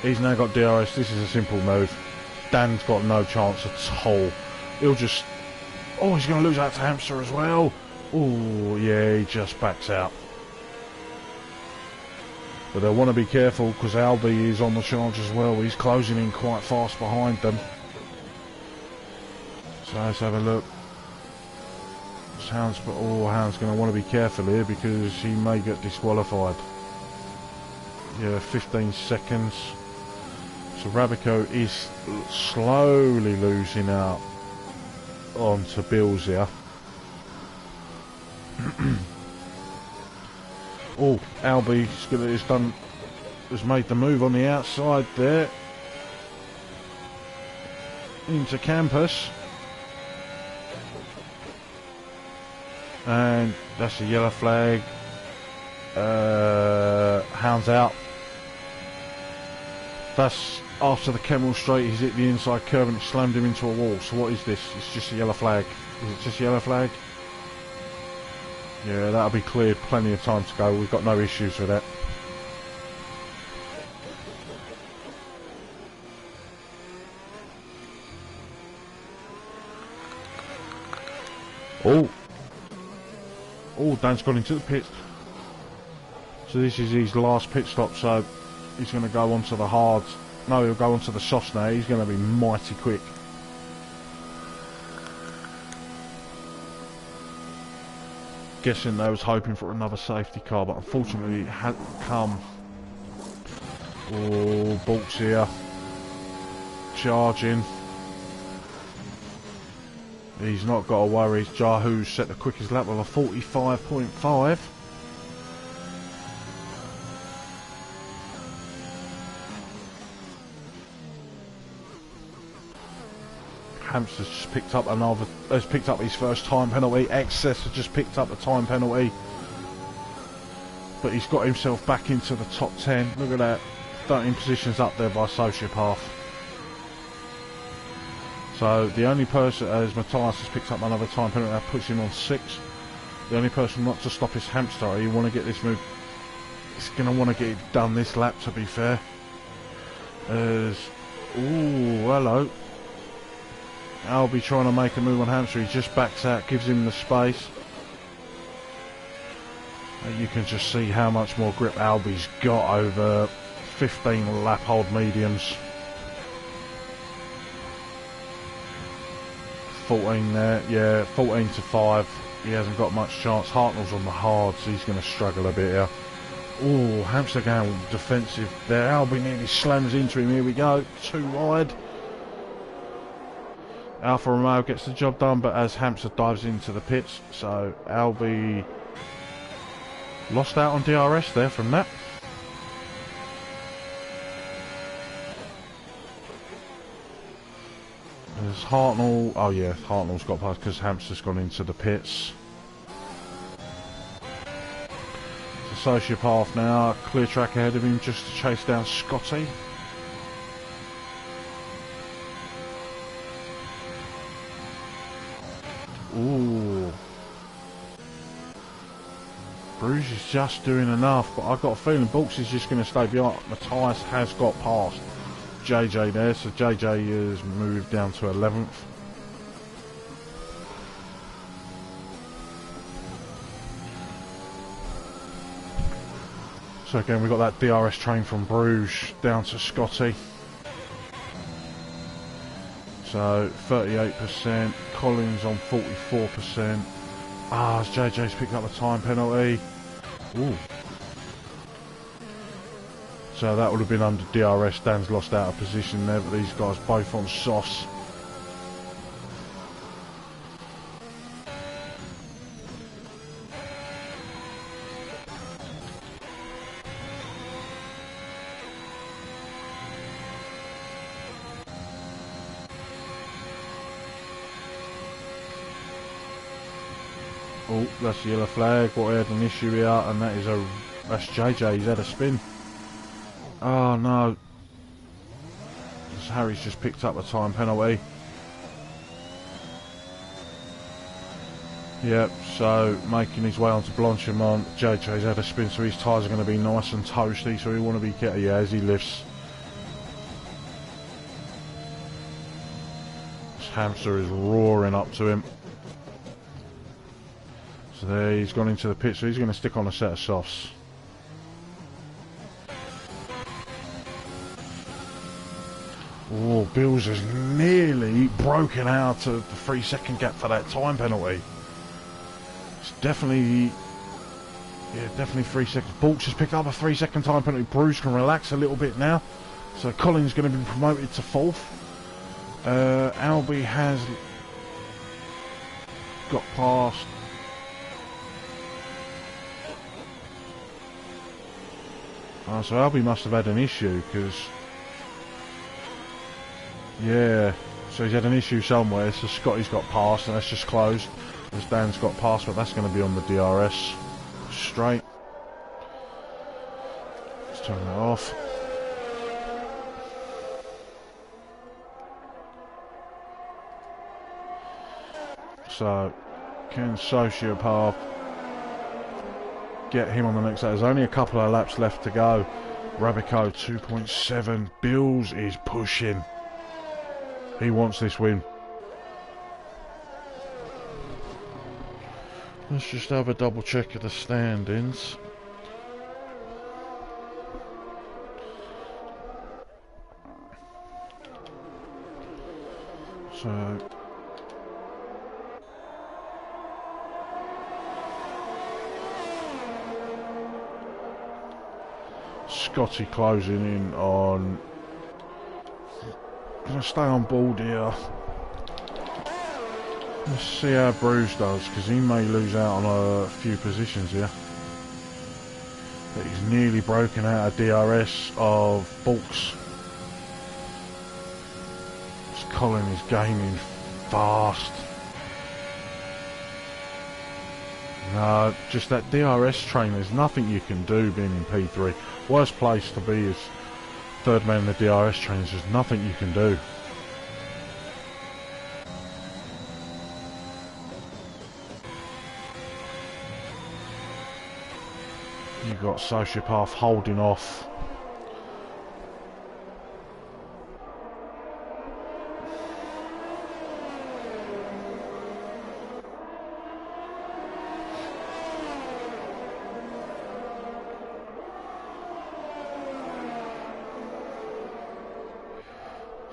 He's now got DRS. This is a simple move. Dan's got no chance at all. He'll just... Oh, he's going to lose out to Hamster as well. Oh, yeah, he just backs out. But they'll want to be careful because Albie is on the charge as well. He's closing in quite fast behind them. So let's have a look. Hound's going to want to be careful here because he may get disqualified. Yeah, 15 seconds. So Rabico is slowly losing out onto Bills here. Oh, Albie has made the move on the outside there into Campus, and that's a yellow flag. Hound's out. That's after the Camel Straight. He's hit the inside curve and it slammed him into a wall. So what is this? It's just a yellow flag. Is it just a yellow flag? Yeah, that'll be cleared. Plenty of time to go. We've got no issues with that. Oh, Dan's gone into the pit. So this is his last pit stop, so he's going to go onto the hards. No, he'll go onto the softs now. He's going to be mighty quick. Guessing they was hoping for another safety car, but unfortunately it hadn't come. Oh, Bulks here. Charging. He's not got to worry. Jahu's set the quickest lap of a 45.5. Hamster's just picked up his first time penalty. Excess has just picked up a time penalty. But he's got himself back into the top 10. Look at that. 13 positions up there by Sociopath. So the only person, as Matthias has picked up another time penalty, that puts him on 6. The only person not to stop is Hamster. You want to get this move. He's going to want to get it done this lap, to be fair. Ooh, hello. Albie trying to make a move on Hamster. He just backs out, gives him the space. And you can just see how much more grip Albie's got over 15 lap hold mediums. 14 there, yeah, 14 to 5. He hasn't got much chance. Hartnell's on the hards, he's going to struggle a bit here. Oh, Hamster going defensive there. Albie nearly slams into him. Here we go, too wide. Alfa Romeo gets the job done, but as Hamster dives into the pits, so Albie lost out on DRS there from that. There's Hartnell. Oh yeah, Hartnell's got past because Hamster's gone into the pits. Sociopath now, clear track ahead of him just to chase down Scotty. Ooh. Bruges is just doing enough, but I've got a feeling Bulks is just going to stay behind. Matthias has got past JJ there, so JJ has moved down to 11th. So again, we've got that DRS train from Bruges down to Scotty. So 38%, Collins on 44%. Ah, as JJ's picked up a time penalty. Ooh. So that would have been under DRS. Dan's lost out of position there, but these guys both on softs. Oh, that's the yellow flag. What had an issue here, and that's JJ. He's had a spin. Oh no. Harry's just picked up a time penalty. Yep, so making his way onto Blanchimont. JJ's had a spin, so his tyres are going to be nice and toasty, so we want to be careful. Yeah, as he lifts. This Hamster is roaring up to him. So there, he's gone into the pit, so he's going to stick on a set of softs. Oh, Bills has nearly broken out of the 3-second gap for that time penalty. It's definitely, yeah, definitely 3 seconds. Bulks has picked up a 3-second time penalty. Bruce can relax a little bit now. So Collins going to be promoted to 4th. Albie has got past. Oh, so Albie must have had an issue because. Yeah, so he's had an issue somewhere, so Scotty's got past and that's just closed. As Dan's got past, but that's going to be on the DRS. Straight. Let's turn that off. So, can Sociopath get him on the next lap? There's only a couple of laps left to go. Rabico 2.7. Bills is pushing. He wants this win. Let's just have a double check of the standings. So Scotty closing in on. Gonna stay on board here. Let's see how Bruce does, because he may lose out on a few positions here. But he's nearly broken out of DRS of Bulks. Colin is gaining fast. No, just that DRS train, there's nothing you can do being in P3. Worst place to be is third man in the DRS train, there's just nothing you can do. You've got Sociopath holding off.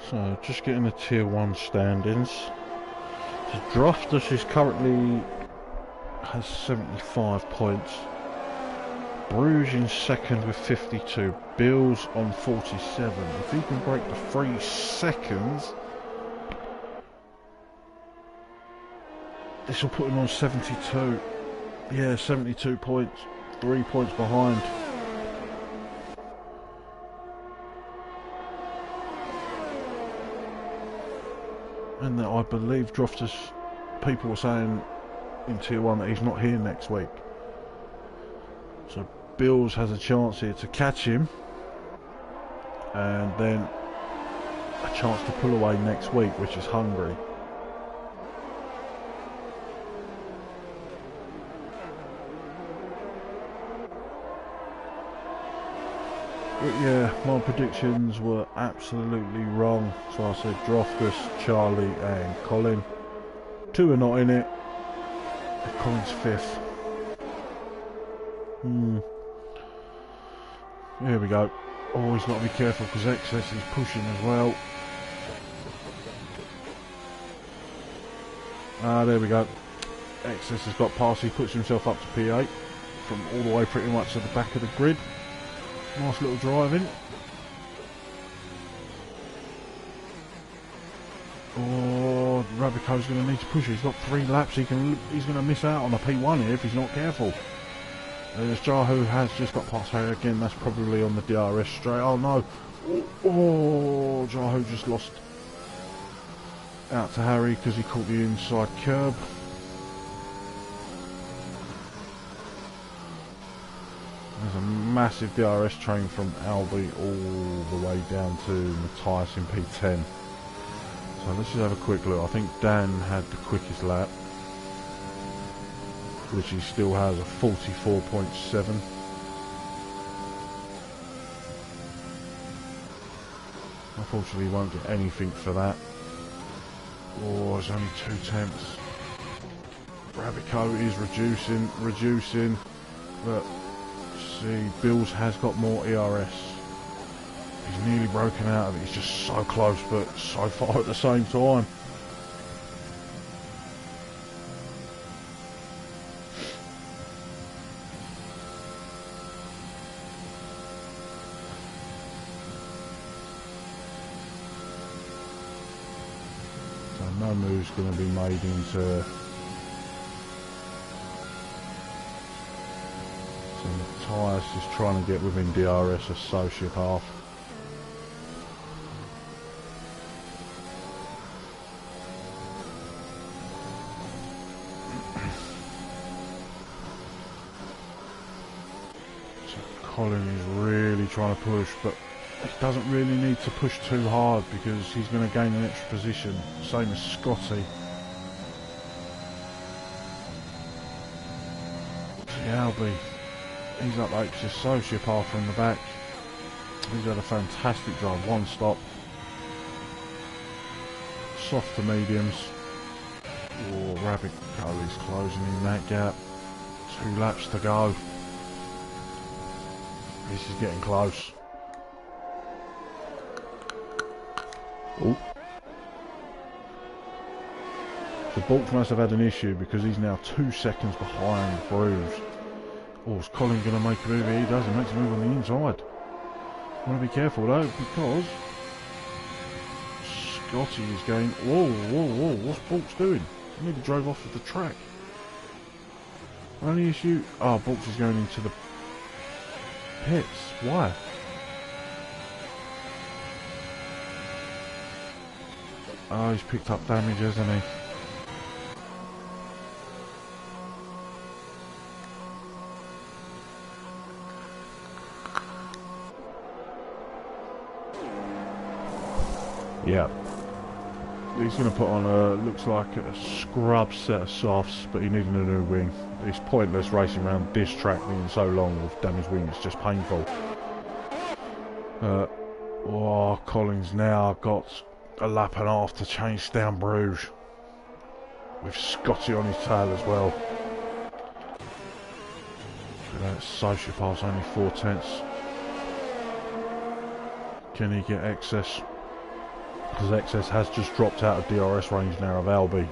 So, just getting the tier 1 standings. So Droftus is currently has 75 points. Bruges in second with 52. Bills on 47. If he can break the 3 seconds, this will put him on 72. Yeah, 72 points. 3 points behind. And that I believe Droftus, people were saying in tier 1 that he's not here next week. So Bills has a chance here to catch him, and then a chance to pull away next week, which is Hungary. But yeah, my predictions were absolutely wrong. So I said Droftus, Charlie and Colin. 2 are not in it. Colin's 5th. Here we go. Always got to be careful because Excess is pushing as well. There we go. Excess has got past. He puts himself up to P8 from all the way pretty much to the back of the grid. Nice little driving. Oh, Rabico's going to need to push it. He's got 3 laps. He's going to miss out on a P1 here if he's not careful. There's Jahu has just got past Harry again. That's probably on the DRS straight. Oh no! Oh, Jahu just lost out to Harry because he caught the inside curb. There's a massive DRS train from Albi all the way down to Matthias in P10. So let's just have a quick look. I think Dan had the quickest lap, which he still has a 44.7. Unfortunately, he won't get anything for that. Oh, it's only 2 tenths. Rabico is reducing, but see, Bills has got more ERS. He's nearly broken out of it. He's just so close, but so far at the same time. So no move's going to be made into. So Matthias is trying to get within DRS of Sociopath. Colin is really trying to push, but he doesn't really need to push too hard because he's going to gain an extra position, same as Scotty. See Albie, he's up 8 to Sociopath from the back. He's had a fantastic drive, 1 stop. Soft to mediums. Oh, Rabbit Coley's closing in that gap. 2 laps to go. This is getting close. Oh. So Bulch must have had an issue because he's now 2 seconds behind Bruce. Oh, is Colin going to make a move? He does. He makes a move on the inside. Want to be careful though because Scotty is going. Whoa, whoa, whoa! What's Bulch doing? He nearly drove off of the track. Only issue. Oh, Bulch is going into the pits. Why? Oh, he's picked up damage, hasn't he? Yeah. He's going to put on a, looks like a scrub set of softs, but he needed a new wing. It's pointless racing around this track being so long with damaged wing, it's just painful. Oh, Collins now got a lap and a half to chase down Bruges, with Scotty on his tail as well. That's Sociopath's only 4/10. Can he get excess? Because excess has just dropped out of DRS range now of Albi.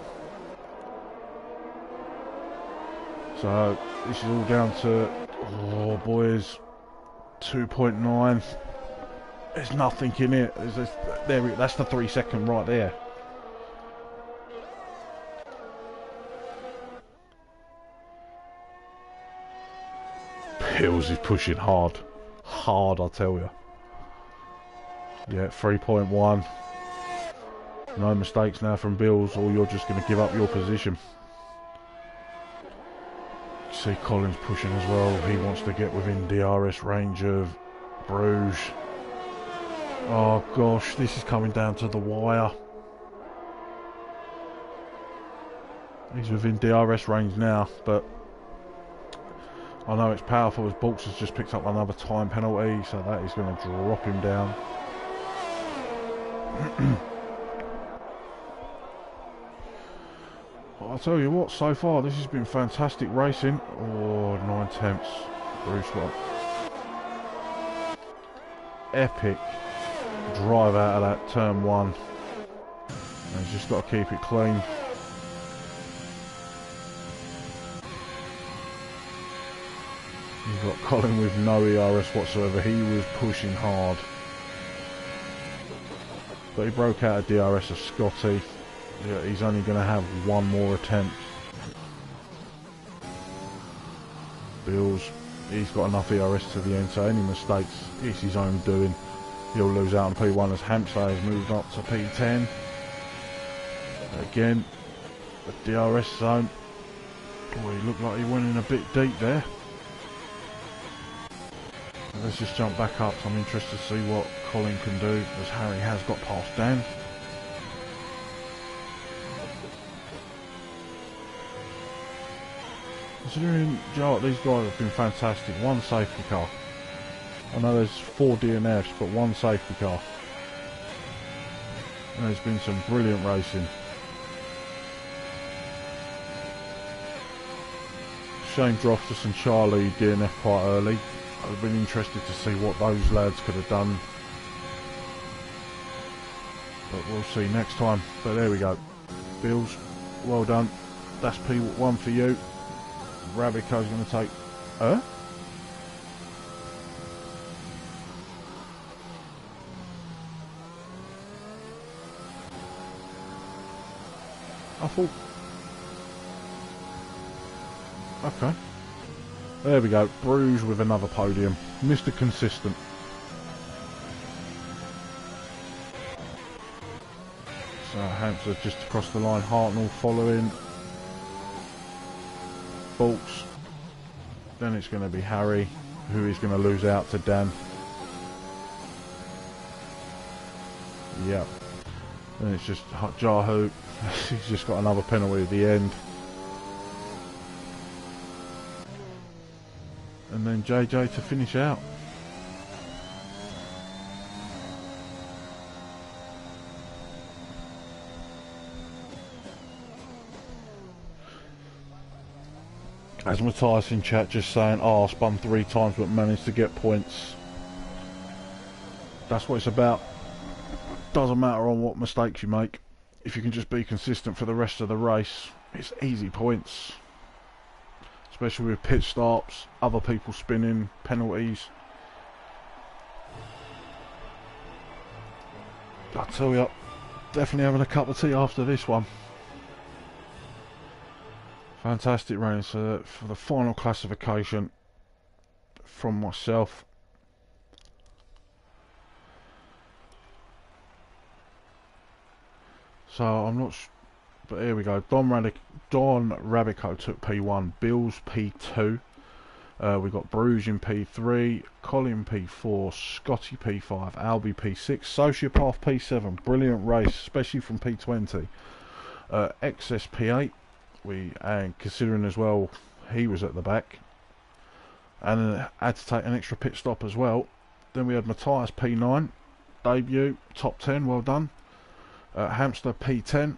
So this is all down to, oh boys, 2.9. There's nothing in it. That's the 3 second right there. Pills is pushing hard. Hard, I tell you. Yeah, 3.1. No mistakes now from Bills, or you're just going to give up your position. See Collins pushing as well. He wants to get within DRS range of Bruges. Oh gosh, this is coming down to the wire. He's within DRS range now, but I know it's powerful as Bulks has just picked up another time penalty, so that is going to drop him down. I'll tell you what, so far this has been fantastic racing. Oh, 9/10. Bruce what? Epic drive out of that turn 1. And he's just got to keep it clean. You've got Colin with no ERS whatsoever. He was pushing hard. But he broke out of DRS of Scotty. Yeah, he's only going to have one more attempt. Bills, he's got enough ERS to the end, so any mistakes, it's his own doing. He'll lose out on P1 as Hampshire has moved up to P10. Again, the DRS zone. Boy, he looked like he went in a bit deep there. Let's just jump back up. I'm interested to see what Colin can do, as Harry has got past Dan. Considering, Joe, these guys have been fantastic. One safety car. I know there's 4 DNFs, but one safety car. And there's been some brilliant racing. Shane Droftus and Charlie DNF quite early. I've been interested to see what those lads could have done. But we'll see next time. But there we go. Bills, well done. That's P1 for you. Rabico's going to take... I thought... Okay. There we go. Bruges with another podium. Mr. Consistent. So Hampshire just across the line. Hartnell following. Bulks. Then it's going to be Harry, who is going to lose out to Dan. Yep. Then it's just Jahu. He's just got another penalty at the end. And then JJ to finish out. As Matthias in chat just saying, oh, I spun 3 times but managed to get points. That's what it's about. Doesn't matter on what mistakes you make. If you can just be consistent for the rest of the race, it's easy points. Especially with pit stops, other people spinning, penalties. I tell you, definitely having a cup of tea after this one. Fantastic race for the final classification from myself. So I'm not. But here we go. Don Rabico took P1. Bills P2. We got Bruges in P3, Colin P4, Scotty P5, Albie P6, Sociopath P7. Brilliant race, especially from P20. XS P8. And considering as well he was at the back, and had to take an extra pit stop as well. Then we had Matthias P9, debut, top 10, well done. Hamster P10.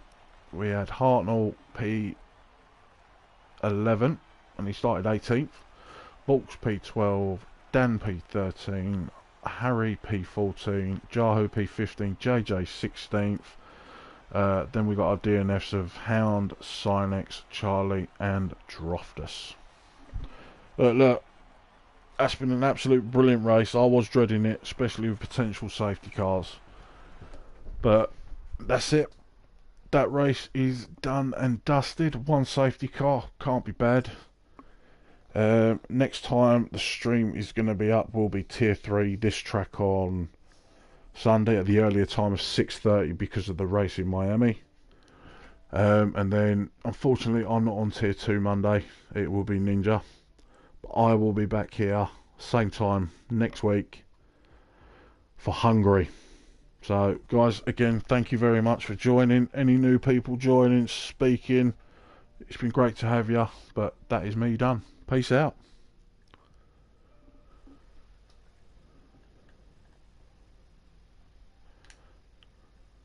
We had Hartnell P11, and he started 18th. Bulks P12, Dan P13, Harry P14, Jahu P15, JJ 16th. Then we got our DNFs of Hound, Sinex, Charlie, and Droftus. Look, that's been an absolute brilliant race. I was dreading it, especially with potential safety cars. But that's it. That race is done and dusted. One safety car, can't be bad. Next time the stream is going to be up will be Tier 3, this track on Sunday at the earlier time of 6:30 because of the race in Miami. And then unfortunately I'm not on Tier 2 Monday. It will be Ninja. But I will be back here same time next week for Hungary. So guys, again, thank you very much for joining. Any new people joining, speaking, it's been great to have you. But that is me done. Peace out.